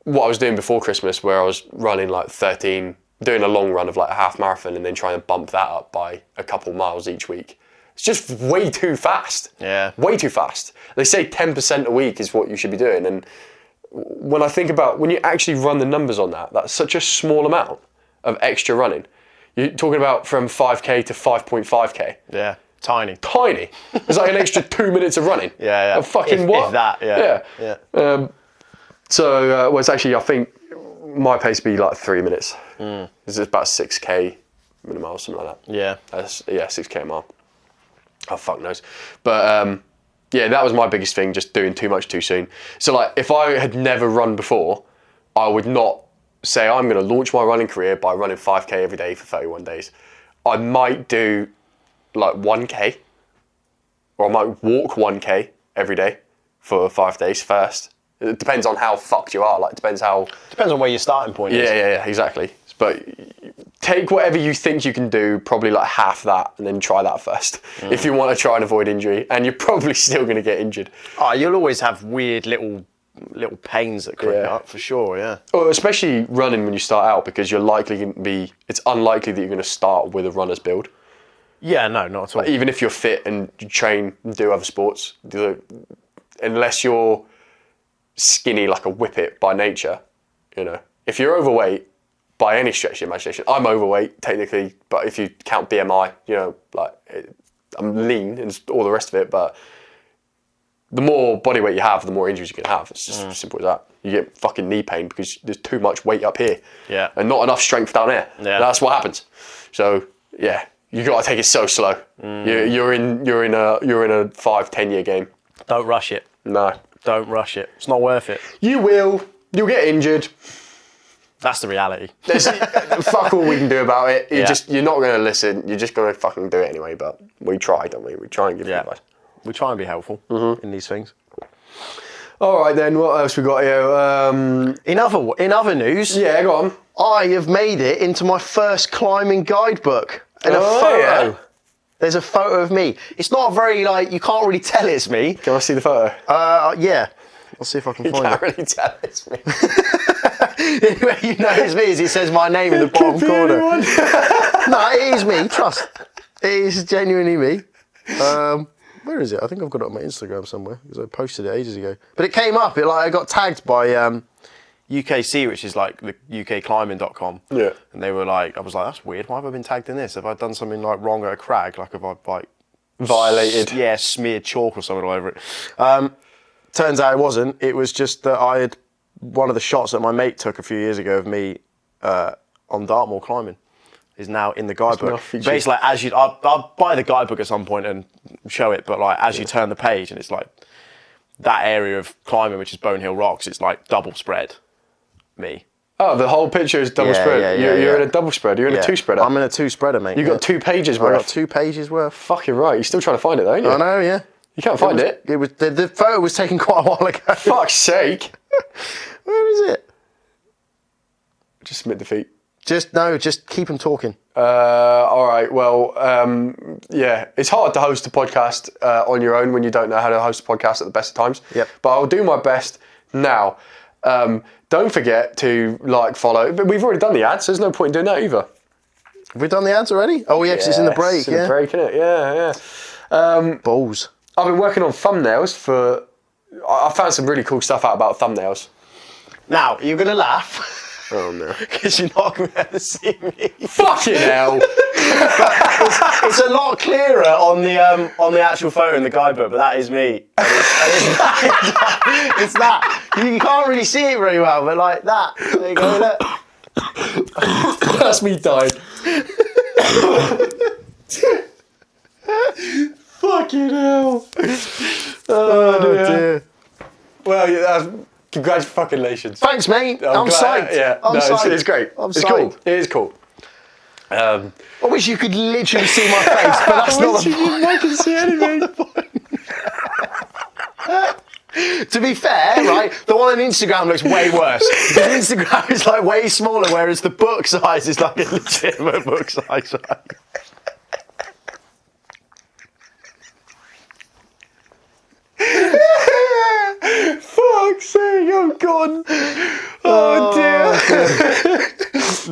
what I was doing before Christmas, where I was running like 13, doing a long run of like a half marathon and then trying to bump that up by a couple miles each week. It's just way too fast. Yeah. Way too fast. They say 10% a week is what you should be doing. And when I think about, when you actually run the numbers on that, that's such a small amount of extra running. You're talking about from 5k to 5.5k. Yeah, tiny. Tiny. It's like an extra 2 minutes of running. Yeah. A fucking if what? If that, yeah. Yeah. So, well, it's actually, I think my pace would be like 3 minutes. This is about 6k minimum, something like that. Yeah. 6k a mile. Oh, fuck knows. But yeah, that was my biggest thing, just doing too much too soon. So like, if I had never run before, I would not say I'm going to launch my running career by running 5k every day for 31 days. I might do like 1k, or I might walk 1k every day for 5 days first. It depends on how fucked you are. Like, depends on where your starting point is. Yeah, exactly. But take whatever you think you can do, probably like half that, and then try that first. If you want to try and avoid injury, and you're probably still going to get injured. Oh, you'll always have weird little pains that creep up, for sure, yeah. Or especially running when you start out, because you're likely going to be, it's unlikely that you're going to start with a runner's build. Yeah, no, not at all. Even if you're fit and you train and do other sports, unless you're skinny like a whippet by nature, you know. If you're overweight, by any stretch of the imagination, I'm overweight technically, but if you count BMI, you know, like I'm lean and all the rest of it, but the more body weight you have, the more injuries you can have. It's just as simple as that. You get fucking knee pain because there's too much weight up here, and not enough strength down here. Yeah. That's what happens. So yeah, you got to take it so slow. You're in a 5-10 year game. Don't rush it. No, Don't rush it. It's not worth it. you will. You'll get injured. That's the reality. There's fuck all we can do about it. Yeah. You're not going to listen. You're just going to fucking do it anyway. But we try, don't we? We try and give you advice. We try and be helpful in these things. All right then. What else we got here? In other news, Yeah, go on. I have made it into my first climbing guidebook. And a Oh, photo. yeah. There's a photo of me. It's not very, like, you can't really tell it's me. Can I see the photo? Yeah. I'll see if I can You find can't it. really tell it's me. The only way you know it's me is it says my name in the bottom corner. No, it is me, trust. It is genuinely me. Where is it? I think I've got it on my Instagram somewhere because I posted it ages ago. But it came up. I got tagged by UKC, which is like the UKclimbing.com. Yeah. And they were like, I was like, that's weird. Why have I been tagged in this? Have I done something like wrong at a crag? Like, have I like Violated. Yeah, smeared chalk or something all over it. Turns out it wasn't. It was just that I had one of the shots that my mate took a few years ago of me on Dartmoor climbing is now in the guidebook. Basically, like, as you, I'll buy the guidebook at some point and show it. But like as you turn the page, and it's like that area of climbing, which is Bone Hill Rocks, it's like double spread. Me. Oh, the whole picture is double spread. You're in a double spread. You're in a two spreader. I'm in a two spreader, mate. You got 2 pages I worth. got 2 pages worth. Fucking right. You're still trying to find it, though, aren't you? I know, yeah. You can't find it. It was the photo was taken quite a while ago. Fuck's sake. Where is it? Just submit defeat. Just keep them talking. All right. Well, yeah, it's hard to host a podcast on your own when you don't know how to host a podcast at the best of times. Yep. But I'll do my best now. Don't forget to follow. But we've already done the ads, so there's no point in doing that either. Have we done the ads already? Oh, yes, it's in the break. It's in the break, isn't it? Yeah. Balls. I've been working on thumbnails for. I found some really cool stuff out about thumbnails. Now you're gonna laugh. Oh no! Because you're not going to be able to see me. Fucking hell! It's a lot clearer on the actual photo in the guidebook, but that is me. And it's that. You can't really see it very well, but like that. There you go. Look. That's me dying. Fucking hell! Oh dear. Well, yeah, congratulations. Thanks, mate. I'm glad- psyched. Yeah, I'm no, psyched. it's great. I'm It's psyched. cool. It is cool. I wish you could literally see my face, but that's not the point. I can see anything. To be fair, right, the one on Instagram looks way worse. Because Instagram is like way smaller, whereas the book size is like a legitimate book size. Right? Fuck's sake, I'm gone. Oh dear.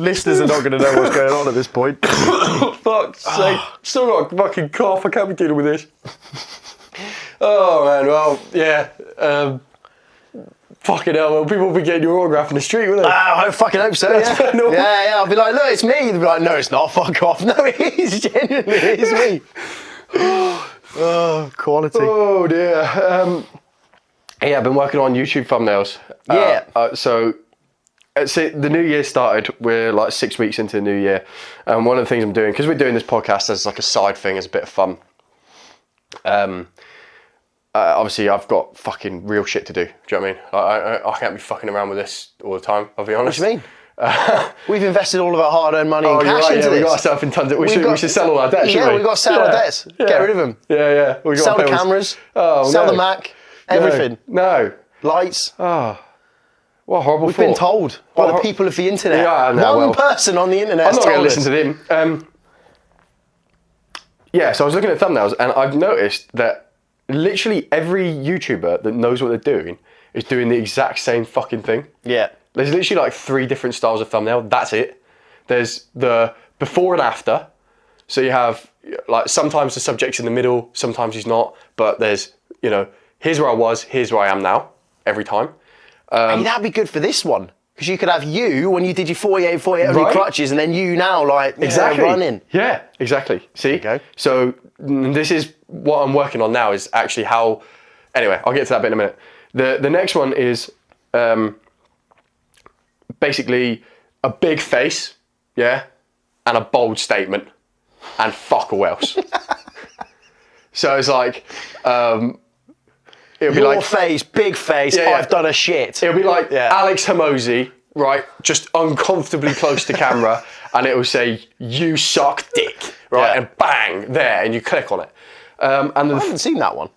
Listeners are not going to know what's going on at this point. Fuck's sake. Still got a fucking cough. I can't be dealing with this. Oh man, well, yeah. Fucking hell, well, people will be getting your autograph in the street, won't they? I fucking hope so, That's yeah. normal. Yeah, I'll be like, look, it's me. They'll be like, no, it's not, fuck off. No, it is, genuinely, it is me. Oh, quality. Oh dear. Yeah, I've been working on YouTube thumbnails. Yeah. So the new year started. We're like 6 weeks into the new year. And one of the things I'm doing, because we're doing this podcast as like a side thing, as a bit of fun. Obviously, I've got fucking real shit to do. Do you know what I mean? I can't be fucking around with this all the time, I'll be honest. What do you mean? We've invested all of our hard-earned money and Oh, you're cash right, into yeah, this. we got ourselves in tons of... We should sell all our debts, shouldn't Yeah, we? we've got to sell our debts. Get rid of them. Yeah. We Sell the got cameras. Oh, sell no. the Mac. Everything. No. Lights. What a horrible We've been told by the What- people of the internet. Yeah, no, One well, person on the internet I'm has not going told to listen us. to them. Yeah, so I was looking at thumbnails and I've noticed that literally every YouTuber that knows what they're doing is doing the exact same fucking thing. Yeah. There's literally like 3 different styles of thumbnail. That's it. There's the before and after. So you have like sometimes the subject's in the middle, sometimes he's not. But there's, here's where I was, here's where I am now, every time. Hey, that'd be good for this one. Because you could have you when you did your 48 on your Right. crutches, and then you now Exactly. running. Yeah, exactly. See? you go. So this is what I'm working on now is actually how... Anyway, I'll get to that bit in a minute. The next one is basically a big face, yeah, and a bold statement, and fuck all else. So it's like... it'll be Your like... face, big face, Yeah, yeah. I've done a shit. It'll be like Yeah. Alex Hormozy, right, just uncomfortably close to camera, and it will say, "You suck dick," right, Yeah. and bang, there, and you click on it. And I haven't seen that one.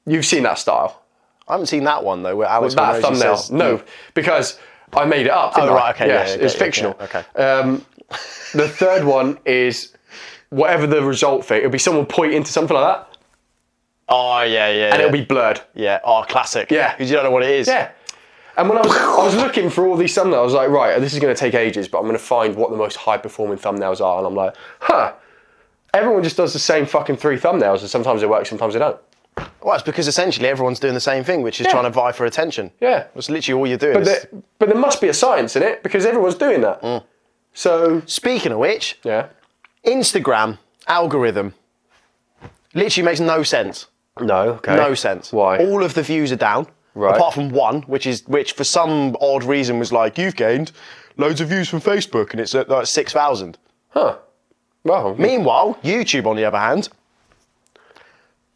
you've seen that style, I haven't seen that one though, where Alex that Hormozy thumbnail. says, No, because I made it up. Didn't Oh, I? right, okay, Yes, yeah, it's yeah, fictional. yeah, okay. The third one is whatever the result thing. It'll be someone pointing to something like that, Oh yeah. and it'll be blurred. Yeah. Oh, classic. Yeah. Because you don't know what it is. Yeah. And when I was looking for all these thumbnails, I was like, right, this is going to take ages, but I'm going to find what the most high-performing thumbnails are. And I'm like, everyone just does the same fucking 3 thumbnails, and sometimes they work, sometimes they don't. Well, it's because essentially everyone's doing the same thing, which is trying to vie for attention. Yeah. That's literally all you're doing. But there must be a science in it because everyone's doing that. So, Speaking of which, yeah. Instagram algorithm literally makes no sense. No, okay. No sense. Why? All of the views are down, Right. apart from one, which for some odd reason was like, you've gained loads of views from Facebook, and it's at like 6,000. Huh. Well, Meanwhile, YouTube, on the other hand,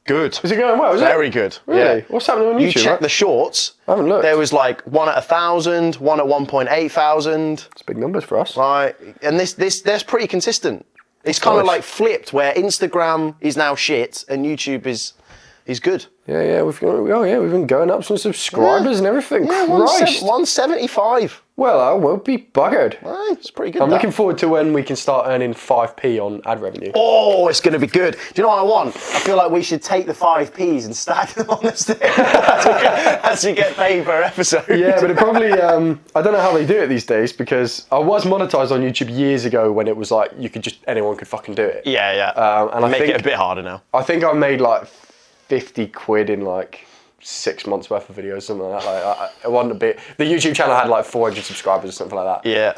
good. is it going well? Is Very it? good. Really? Yeah. What's happening on YouTube? You check right? the shorts. I haven't looked. There was like one at 1,000, one at 1.8 thousand. It's big numbers for us. Right, and that's pretty consistent. It's kind of nice. like flipped, where Instagram is now shit and YouTube is good. Yeah, we've been going up some subscribers and everything. Yeah, Christ. 175. Well, I won't be buggered. Right, it's pretty good. I'm that. looking forward to when we can start earning 5p on ad revenue. Oh, it's going to be good. Do you know what I want? I feel like we should take the 5p's and stack them on the stick as we get paid per episode. Yeah, but it probably, I don't know how they do it these days because I was monetized on YouTube years ago when it was like anyone could fucking do it. Yeah. And I Make think it a bit harder now. I think I made like 50 quid in like 6 months worth of videos, something like that. Like, it wasn't a bit. The YouTube channel had like 400 subscribers or something like that. Yeah.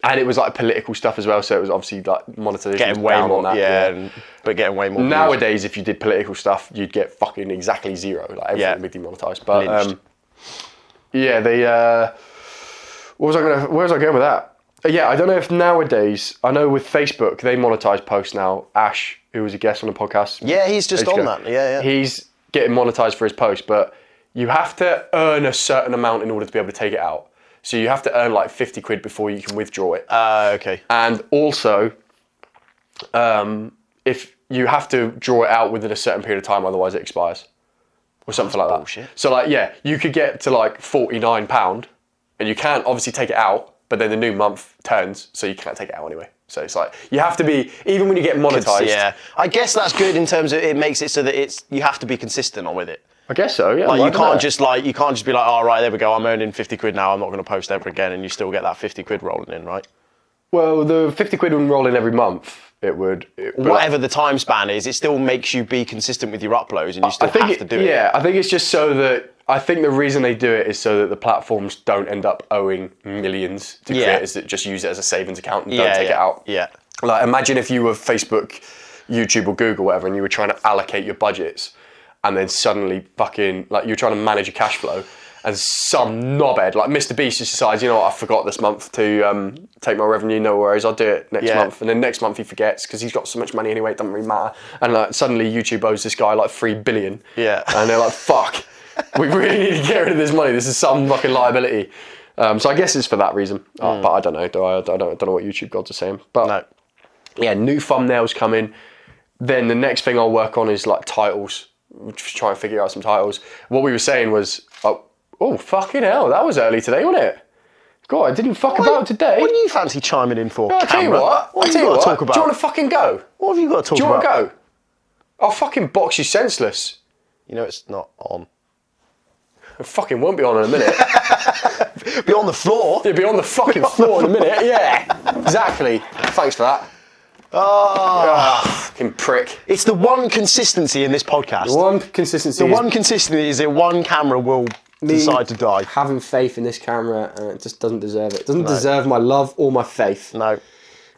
And it was like political stuff as well, so it was obviously like monetization. Getting was way down more, on that. but getting way more. views. Nowadays, if you did political stuff, you'd get fucking exactly zero. Like everything would be demonetized. But Lynched. yeah, they. Where was I going with that? Yeah, I don't know if nowadays. I know with Facebook they monetize posts now. Ash, who was a guest on the podcast. Yeah, he's just ages on ago, that. Yeah. He's getting monetized for his post, but you have to earn a certain amount in order to be able to take it out. So you have to earn like 50 quid before you can withdraw it. Okay. And also, if you have to draw it out within a certain period of time, otherwise it expires. Or something like that. bullshit. So like, yeah, you could get to like £49 and you can't obviously take it out, but then the new month turns, so you can't take it out anyway. So it's like, you have to be, even when you get monetized. Yeah. I guess that's good in terms of it makes it so that you have to be consistent on with it. I guess so, yeah. Like well, you can't just be like, oh right, there we go, I'm earning 50 quid now, I'm not going to post ever again, and you still get that 50 quid rolling in, right? Well, the 50 quid would roll in every month. Whatever the time span is, it still makes you be consistent with your uploads, and you still have to do it. Yeah, I think it's just so that, I think the reason they do it is so that the platforms don't end up owing millions to creators that just use it as a savings account and don't take it out. Yeah. Like, imagine if you were Facebook, YouTube or Google, whatever, and you were trying to allocate your budgets, and then suddenly fucking, like, you're trying to manage your cash flow, and some knobhead, like Mr. Beast, just decides, you know what, I forgot this month to take my revenue, no worries, I'll do it next month. And then next month he forgets, because he's got so much money anyway, it doesn't really matter. And like, suddenly YouTube owes this guy like 3 billion. Yeah. And they're like, fuck, we really need to get rid of this money, this is some fucking liability. So I guess it's for that reason, but I don't know, I don't know what YouTube gods are saying. But No. yeah, new thumbnails coming. Then the next thing I'll work on is like titles. We'll just try and figure out some titles. What we were saying was, oh fucking hell, that was early today, wasn't it? God, I didn't fuck about today. What do you fancy chiming in for? I'll tell you what. What have you got to talk about? Do you want to fucking go? What have you got to talk Do you want about? to go? I'll fucking box you senseless. You know it's not on. It fucking won't be on in a minute. Be on the floor. It'll be on the fucking floor in a minute. Yeah, exactly. Thanks for that. Fucking prick. It's the one consistency in this podcast. One consistency. The one consistency is that one camera will decide to die. Having faith in this camera, and it just doesn't deserve it. It doesn't deserve my love or my faith. No.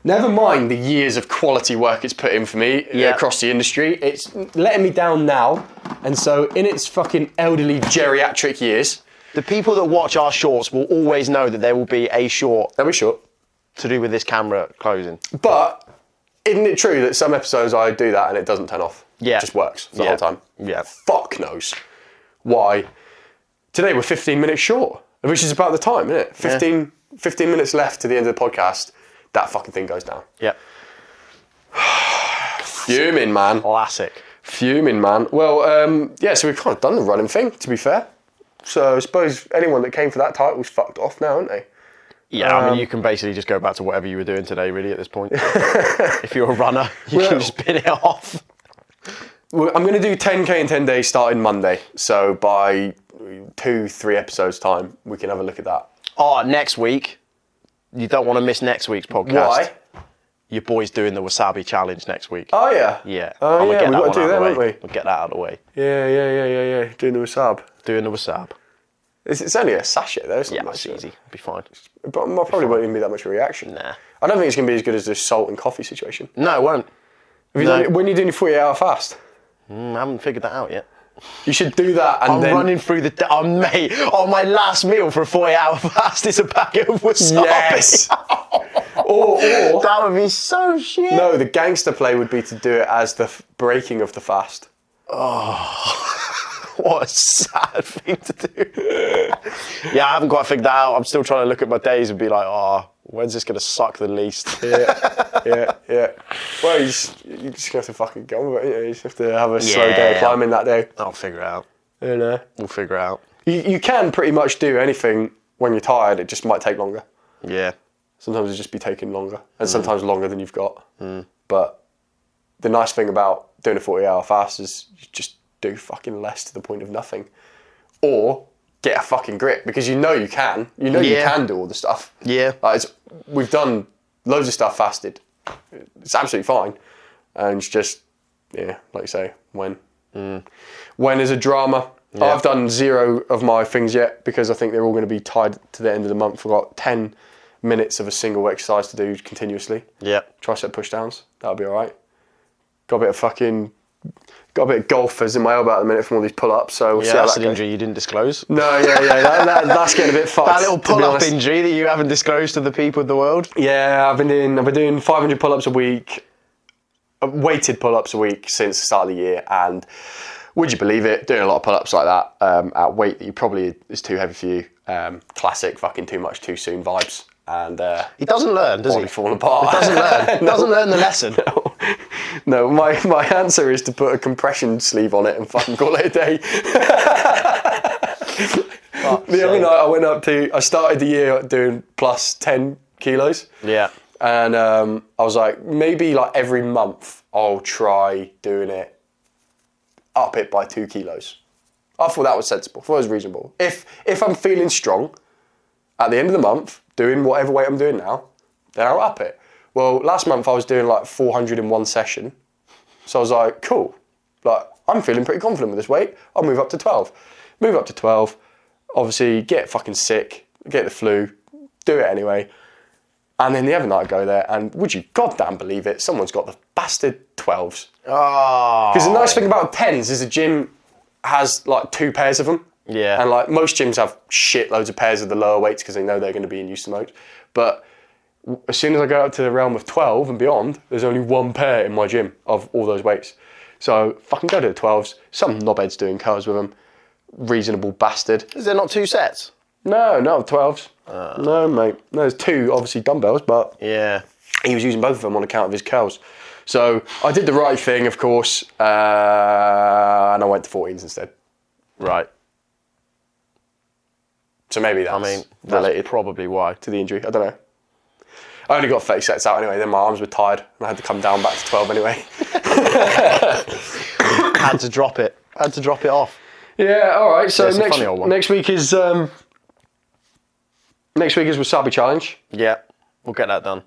Never mind the years of quality work it's put in for me across the industry. It's letting me down now. And so in its fucking elderly geriatric years. The people that watch our shorts will always know that there will be a short They'll be short. to do with this camera closing. But isn't it true that some episodes I do that and it doesn't turn off? Yeah. It just works the whole time. Yeah. Fuck knows why. Today we're 15 minutes short, which is about the time, isn't it? 15 minutes left to the end of the podcast. That fucking thing goes down. Yeah. Fuming, man. Classic. Fuming, man. Well, yeah, so we've kind of done the running thing, to be fair. So I suppose anyone that came for that title's fucked off now, aren't they? Yeah, I mean, you can basically just go back to whatever you were doing today, really, at this point. If you're a runner, you can just bin it off. Well, I'm going to do 10k in 10 days starting Monday. So by 2-3 episodes time, we can have a look at that. Oh, next week. You don't want to miss next week's podcast. Why? your boy's doing the wasabi challenge next week. Oh yeah. Yeah. Oh I'ma yeah. get We've that got to one do out that, of the haven't we? way. We'll get that out of the way. Yeah. Doing the wasab. Doing the wasab. It's only a sachet though. It's not Yeah, much, it's easy. Be fine. But probably won't even be that much of a reaction. Nah. I don't think it's going to be as good as the salt and coffee situation. No, it won't. When are you doing your 48-hour fast? I haven't figured that out yet. You should do that and I'm then... running through the... mate, my last meal for a 48-hour fast is a packet of wasabi. Yes! or... That would be so shit. No, the gangster play would be to do it as the breaking of the fast. What a sad thing to do. Yeah, I haven't quite figured that out. I'm still trying to look at my days and be like, when's this going to suck the least? Yeah. Well, you just have to fucking go with it. You just have to have a slow day of climbing that day. I'll figure it out. You know. We'll figure it out. You can pretty much do anything when you're tired. It just might take longer. Yeah. Sometimes it'll just be taking longer, and sometimes longer than you've got. But the nice thing about doing a 40-hour fast is you just do fucking less to the point of nothing. Or get a fucking grip, because you know you can. You know you can do all the stuff. Yeah. Like we've done loads of stuff fasted. It's absolutely fine. And it's just, like you say, when. When is a drama. Yeah. I've done 0 of my things yet, because I think they're all going to be tied to the end of the month. We've got 10 minutes of a single exercise to do continuously. Yeah. Tricep push downs. That'll be all right. Got a bit of golfers in my elbow at the minute from all these pull-ups, so we'll see how That's that an goes. injury you didn't disclose. No, that's getting a bit fucked. That little to be pull-up honest. injury that you haven't disclosed to the people of the world. Yeah, I've been doing 500 pull-ups a week, weighted pull-ups a week since the start of the year, and would you believe it, doing a lot of pull-ups like that at weight that you probably is too heavy for you. Classic fucking too much too soon vibes, and He doesn't learn, does he? body falling apart. He doesn't learn. He doesn't learn the lesson. No, my answer is to put a compression sleeve on it and fucking call it a day. The other night I started the year doing plus 10 kilos. Yeah. And I was like, maybe like every month I'll try doing it, up it by 2 kilos. I thought that was sensible, I thought it was reasonable. If I'm feeling strong at the end of the month, doing whatever weight I'm doing now, then I'll up it. Well, last month I was doing like 400 in one session. So I was like, cool. Like, I'm feeling pretty confident with this weight. I'll move up to 12. Move up to 12. Obviously, get fucking sick, get the flu, do it anyway. And then the other night I go there, and would you goddamn believe it, someone's got the bastard 12s. Oh. Because the nice thing about 10s is the gym has like 2 pairs of them. Yeah. And like most gyms have shitloads of pairs of the lower weights because they know they're going to be in use the most. But as soon as I go up to the realm of 12 and beyond, there's only 1 pair in my gym of all those weights. So fucking go to the 12s. Some knobhead's doing curls with them. Reasonable bastard. Is there not 2 sets? No, 12s. No, mate. No, there's 2 obviously dumbbells, but Yeah. he was using both of them on account of his curls. So I did the right thing, of course, and I went to 14s instead. Right. So maybe that's related That's probably why. to the injury. I don't know. I only got 30 sets out anyway, then my arms were tired and I had to come down back to 12 anyway. Had to drop it. Had to drop it off. Yeah, all right. So Yeah, it's a funny old one. next week is Wasabi Challenge. Yeah. We'll get that done.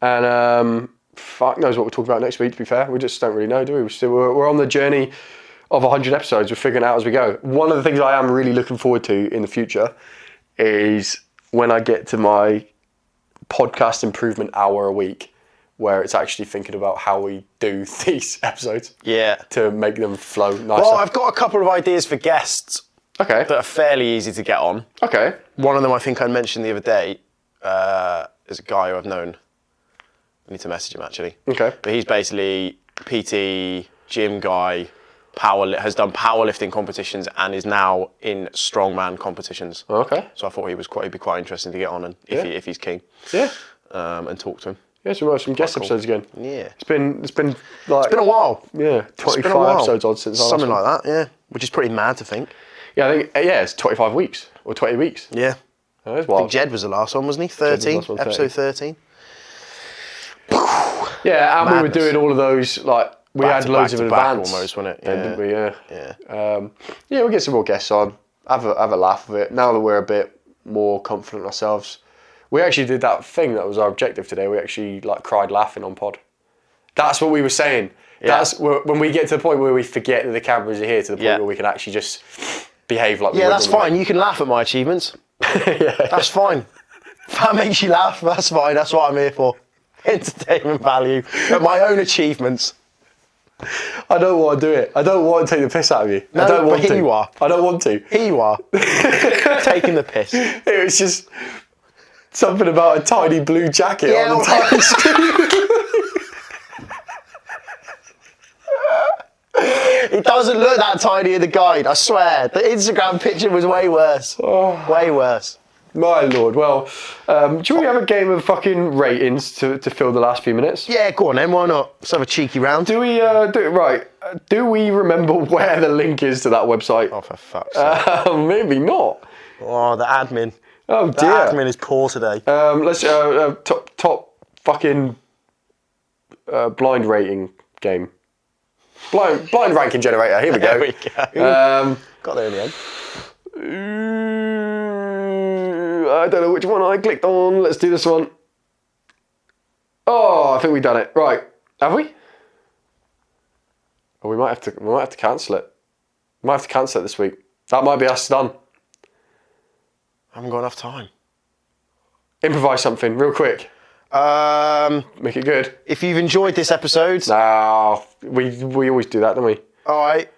And fuck knows what we'll talk about next week, to be fair. We just don't really know, do we? We're on the journey of 100 episodes. We're figuring it out as we go. One of the things I am really looking forward to in the future is when I get to my podcast improvement hour a week, where it's actually thinking about how we do these episodes Yeah. to make them flow nicer. Well, I've got a couple of ideas for guests Okay. that are fairly easy to get on. Okay. One of them I think I mentioned the other day is a guy who I've known. I need to message him actually. Okay. But he's basically PT, gym guy, has done powerlifting competitions and is now in strongman competitions. Okay. So I thought he'd be quite interesting to get on and if he's keen. Yeah. And talk to him. Yeah, so we'll have some guest episodes again. Yeah. It's been like It's been a while. yeah, It's been 25 a while. episodes odd since our Something last one. like that, yeah. Which is pretty mad to think. Yeah, I think it's 25 weeks or 20 weeks. Yeah. That is I think wild. Jed was the last one, wasn't he? was the 13, last one, episode 13. Yeah, and we were Madness. doing all of those like we Back had to loads back of to back advance almost, wasn't it? then, Yeah. didn't we? Yeah. Yeah. Yeah, we'll get some more guests on. Have a laugh with it. Now that we're a bit more confident ourselves, We actually did that thing that was our objective today. We actually like cried laughing on pod. That's what we were saying. That's when we get to the point where we forget that the cameras are here, to the point where we can actually just behave like we would. Yeah, that's fine. You can laugh at my achievements. That's fine. If that makes you laugh, that's fine. That's what I'm here for. Entertainment value at my own achievements. I don't want to do it. I don't want to take the piss out of you. No, I don't want but to. here you are. I don't want to. Here you are. Taking the piss. It was just something about a tiny blue jacket on the tiny screen. It doesn't look that tiny in the guide, I swear. The Instagram picture was way worse. Way worse. My lord. Well, do we have a game of fucking ratings to fill the last few minutes? Yeah, go on then, why not? Let's have a cheeky round. Do we do we remember where the link is to that website? Oh, for fuck's sake. Maybe not. Oh, the admin. Oh The dear. admin is poor today. Let's top fucking blind rating game. Blind ranking generator. Here we go. There we go. Got there in the end. I don't know which one I clicked on. Let's do this one. Oh, I think we've done it. Right. Have we? Oh, we might have to cancel it. Might have to cancel it this week. That might be us done. I haven't got enough time. Improvise something real quick. Make it good. If you've enjoyed this episode, No, we always do that, don't we? all right.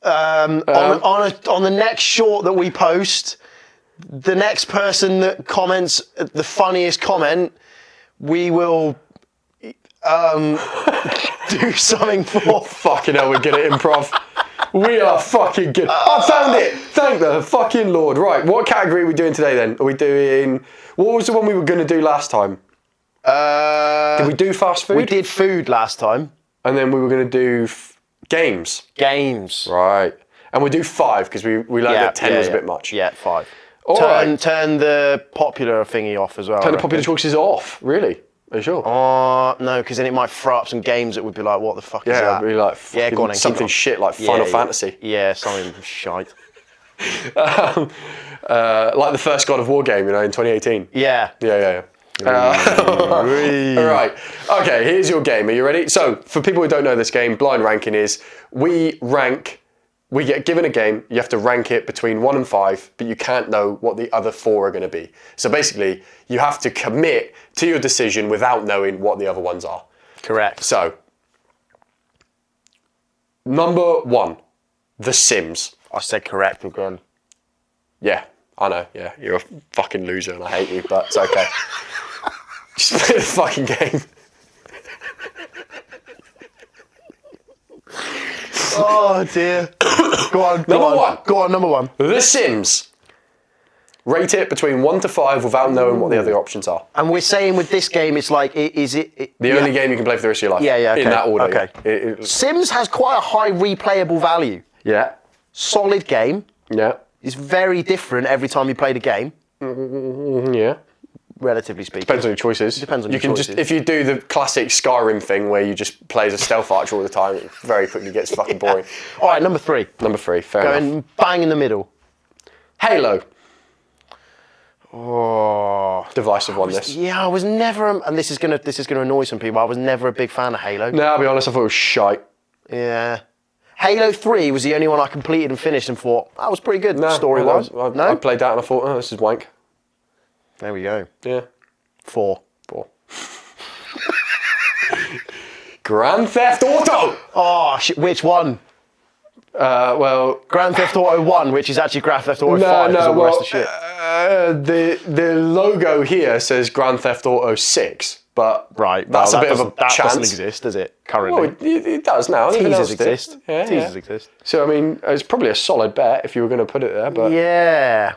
On the next short that we post, the next person that comments the funniest comment, we will do something for. Fucking hell, we're good at improv. We are fucking good. I found it. Thank the fucking Lord. Right, what category are we doing today then? Are we doing... What was the one we were going to do last time? Did we do fast food? We did food last time. And then we were going to do games. Games. Right. And we'll do 5 because we learned that 10 was a bit much. Yeah, 5. All right. Turn the popular thingy off as well. Turn the popular choices off. Really? Are you sure? No, because then it might throw up some games that would be like, what the fuck is Yeah, that? it'd be like Yeah, go on then, keep something on. shit like Final Fantasy. Yeah, something shite. Like the first God of War game, in 2018. Yeah. Yeah. All right. Okay, here's your game. Are you ready? So, for people who don't know this game, blind ranking is we get given a game, you have to rank it between 1 and 5, but you can't know what the other 4 are going to be. So basically, you have to commit to your decision without knowing what the other ones are. Correct. So, number 1, The Sims. I said correct again. Yeah, I know. Yeah, you're a fucking loser and I hate you, but it's okay. Just play the fucking game. Oh dear. Go on. Number 1. Go on, number 1. The Sims. Rate it between 1 to 5 without knowing what the other options are. And we're saying with this game, it's like, is it? The only game you can play for the rest of your life. Yeah, okay. In that order. Okay. Yeah. Sims has quite a high replayable value. Yeah. Solid game. Yeah. It's very different every time you play the game, Yeah. relatively speaking. Depends on your choices. Depends on you your can choices. Just if you do the classic Skyrim thing where you just play as a stealth archer all the time, it very quickly gets fucking boring. All right, number 3. Number 3, fair enough. Going bang in the middle. Halo. Oh. Divisive one, this. Yeah, I was never, and this is gonna annoy some people. I was never a big fan of Halo. No, I'll be honest, I thought it was shite. Yeah. Halo 3 was the only one I completed and finished and thought, that was pretty good story-wise. I played that and I thought, oh, this is wank. There we go. Yeah. 4. Grand Theft Auto! Oh, which one? Well... Grand Theft Auto 1, which is actually Grand Theft Auto 5, because all the rest of shit. The logo here says Grand Theft Auto 6, but Right, that's well, a bit of a that chance. doesn't exist, does it, currently? Well, it does now. Everything else Teasers did. exist. Yeah, Teasers yeah. exist. So I mean, it's probably a solid bet if you were going to put it there. But Yeah.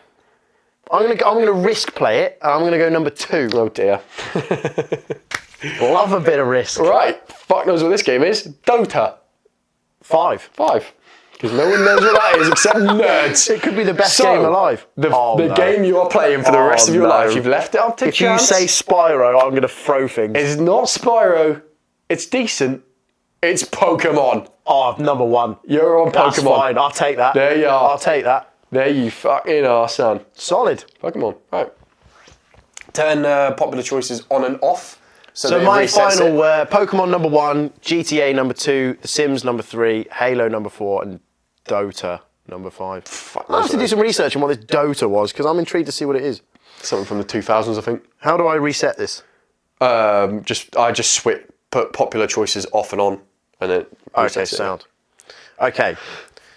I'm gonna risk play it, and I'm gonna go number 2. oh dear. Love a bit of risk. Right, fuck knows what this game is. Dota 5. 5. Because no one knows what that is except nerds. It could be the best game alive. The game you are playing for the rest of your life. You've left it up to If chance. you say Spyro, I'm gonna throw things. It's not Spyro. It's decent. It's Pokemon. Oh, number 1. You're on That's Pokemon. fine. I'll take that. There you are. I'll take that. There you fucking are, son. Solid. Pokemon. Right. 10 popular choices on and off. So that it my resets final it. were Pokemon number 1, GTA number 2, The Sims number 3, Halo number 4, and Dota number 5. I have to do some research on what this Dota was, because I'm intrigued to see what it is. Something from the 2000s, I think. How do I reset this? I just put popular choices off and on, and it resets Okay, it. sound. Okay.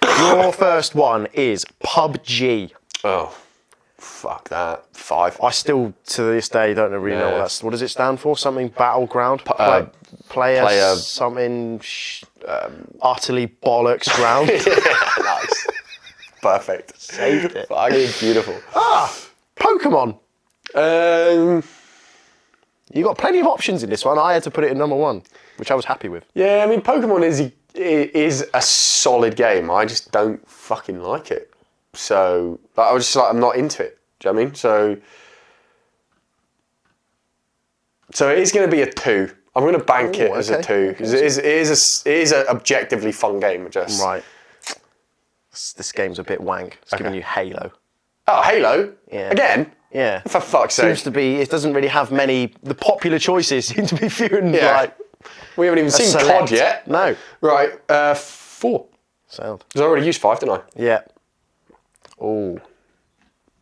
Your first one is PUBG. Oh, fuck that. 5. I still, to this day, don't really know what that's. What does it stand for? Something battleground? Player something utterly bollocks ground. Nice. Perfect. Saved it. Fucking beautiful. Pokemon. You got plenty of options in this one. I had to put it in number 1, which I was happy with. Yeah, I mean, Pokemon is a solid game. I just don't fucking like it. So, I was just like, I'm not into it. Do you know what I mean? So it is going to be a 2. I'm going to bank it as a 2 because it is an objectively fun game. Just Right. This game's a bit wank. It's giving you Halo. Oh, Halo Yeah. again. Yeah. For fuck's sake. Seems to be. It doesn't really have many. The popular choices seem to be few and Yeah. like. We haven't even seen select. COD yet. No. Right. 4. Sound. Because I already used 5, didn't I? Yeah. Oh.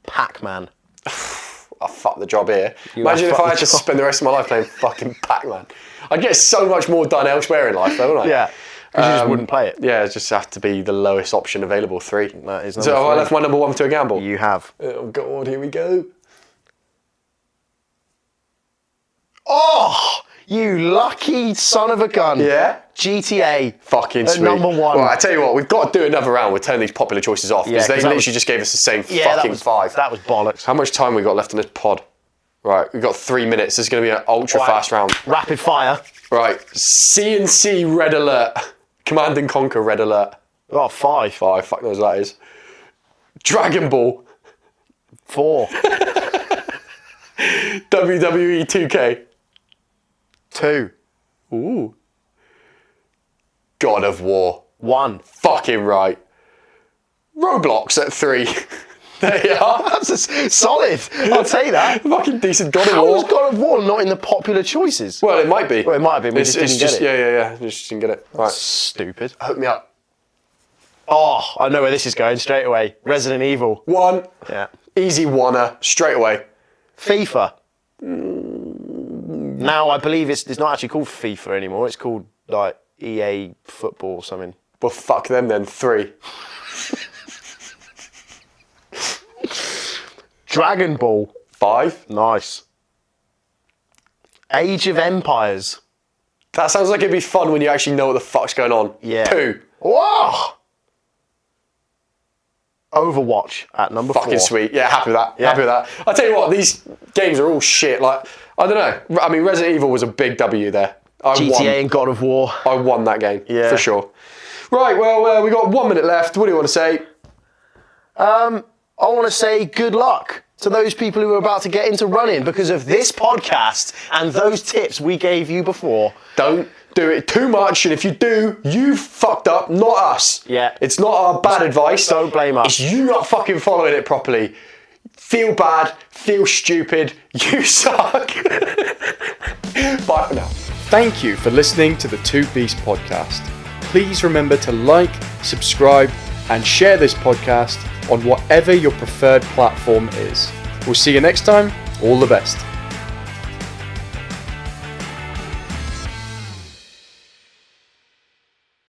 Pac-Man. I fucked the job here. You Imagine have if I fucked had the to job. spend the rest of my life playing fucking Pac-Man. I'd get so much more done elsewhere in life, though, wouldn't I? Yeah. Because you just wouldn't play it. Yeah, it just have to be the lowest option available, 3. That is So number have I 3. left my number 1 to a gamble? You have. Oh God, here we go. Oh, you lucky son of a gun. Yeah? GTA. Fucking At sweet. number 1. Well, I tell you what, we've got to do another round. We'll turn these popular choices off because Yeah, they 'cause that literally was- just gave us the same Yeah, fucking 5. That was bollocks. How much time we got left in this pod? Right, we've got 3 minutes. This is going to be an ultra fast round. Rapid fire. Right, CNC Red Alert. Command and Conquer Red Alert. Oh, 5. 5, fuck knows what that is. Dragon Ball. 4. WWE 2K. 2. Ooh. God of War. 1. Fucking right. Roblox at 3. There you are. That's solid. I'll take that. Fucking decent God of How War. was God of War not in the popular choices? Well, it might be. Well, it might have been, we just didn't get it. Yeah. Just didn't get it. Right. Stupid. Hook me up. Oh, I know where this is going straight away. Resident Evil. 1. Yeah. Easy oneer. Straight away. FIFA. Now I believe it's not actually called FIFA anymore. It's called like EA Football or something. Well, fuck them then. 3. Dragon Ball. 5. Nice. Age of Empires. That sounds like it'd be fun when you actually know what the fuck's going on. Yeah. 2. Whoa! Overwatch at number 4. Fucking sweet. Yeah, happy with that. Yeah. Happy with that. I'll tell you what, these games are all shit. Like, I don't know. I mean, Resident Evil was a big W there. GTA and God of War. I won that game. Yeah. For sure. Right, well, we got 1 minute left. What do you want to say? I want to say good luck to those people who are about to get into running because of this podcast and those tips we gave you before. Don't do it too much, and if you do, you fucked up, not us. Yeah. It's not our bad advice. Don't blame us. It's you not fucking following it properly. Feel bad, feel stupid, you suck. Bye for now. Thank you for listening to the Two Beast podcast. Please remember to like, subscribe, and share this podcast on whatever your preferred platform is. We'll see you next time. All the best.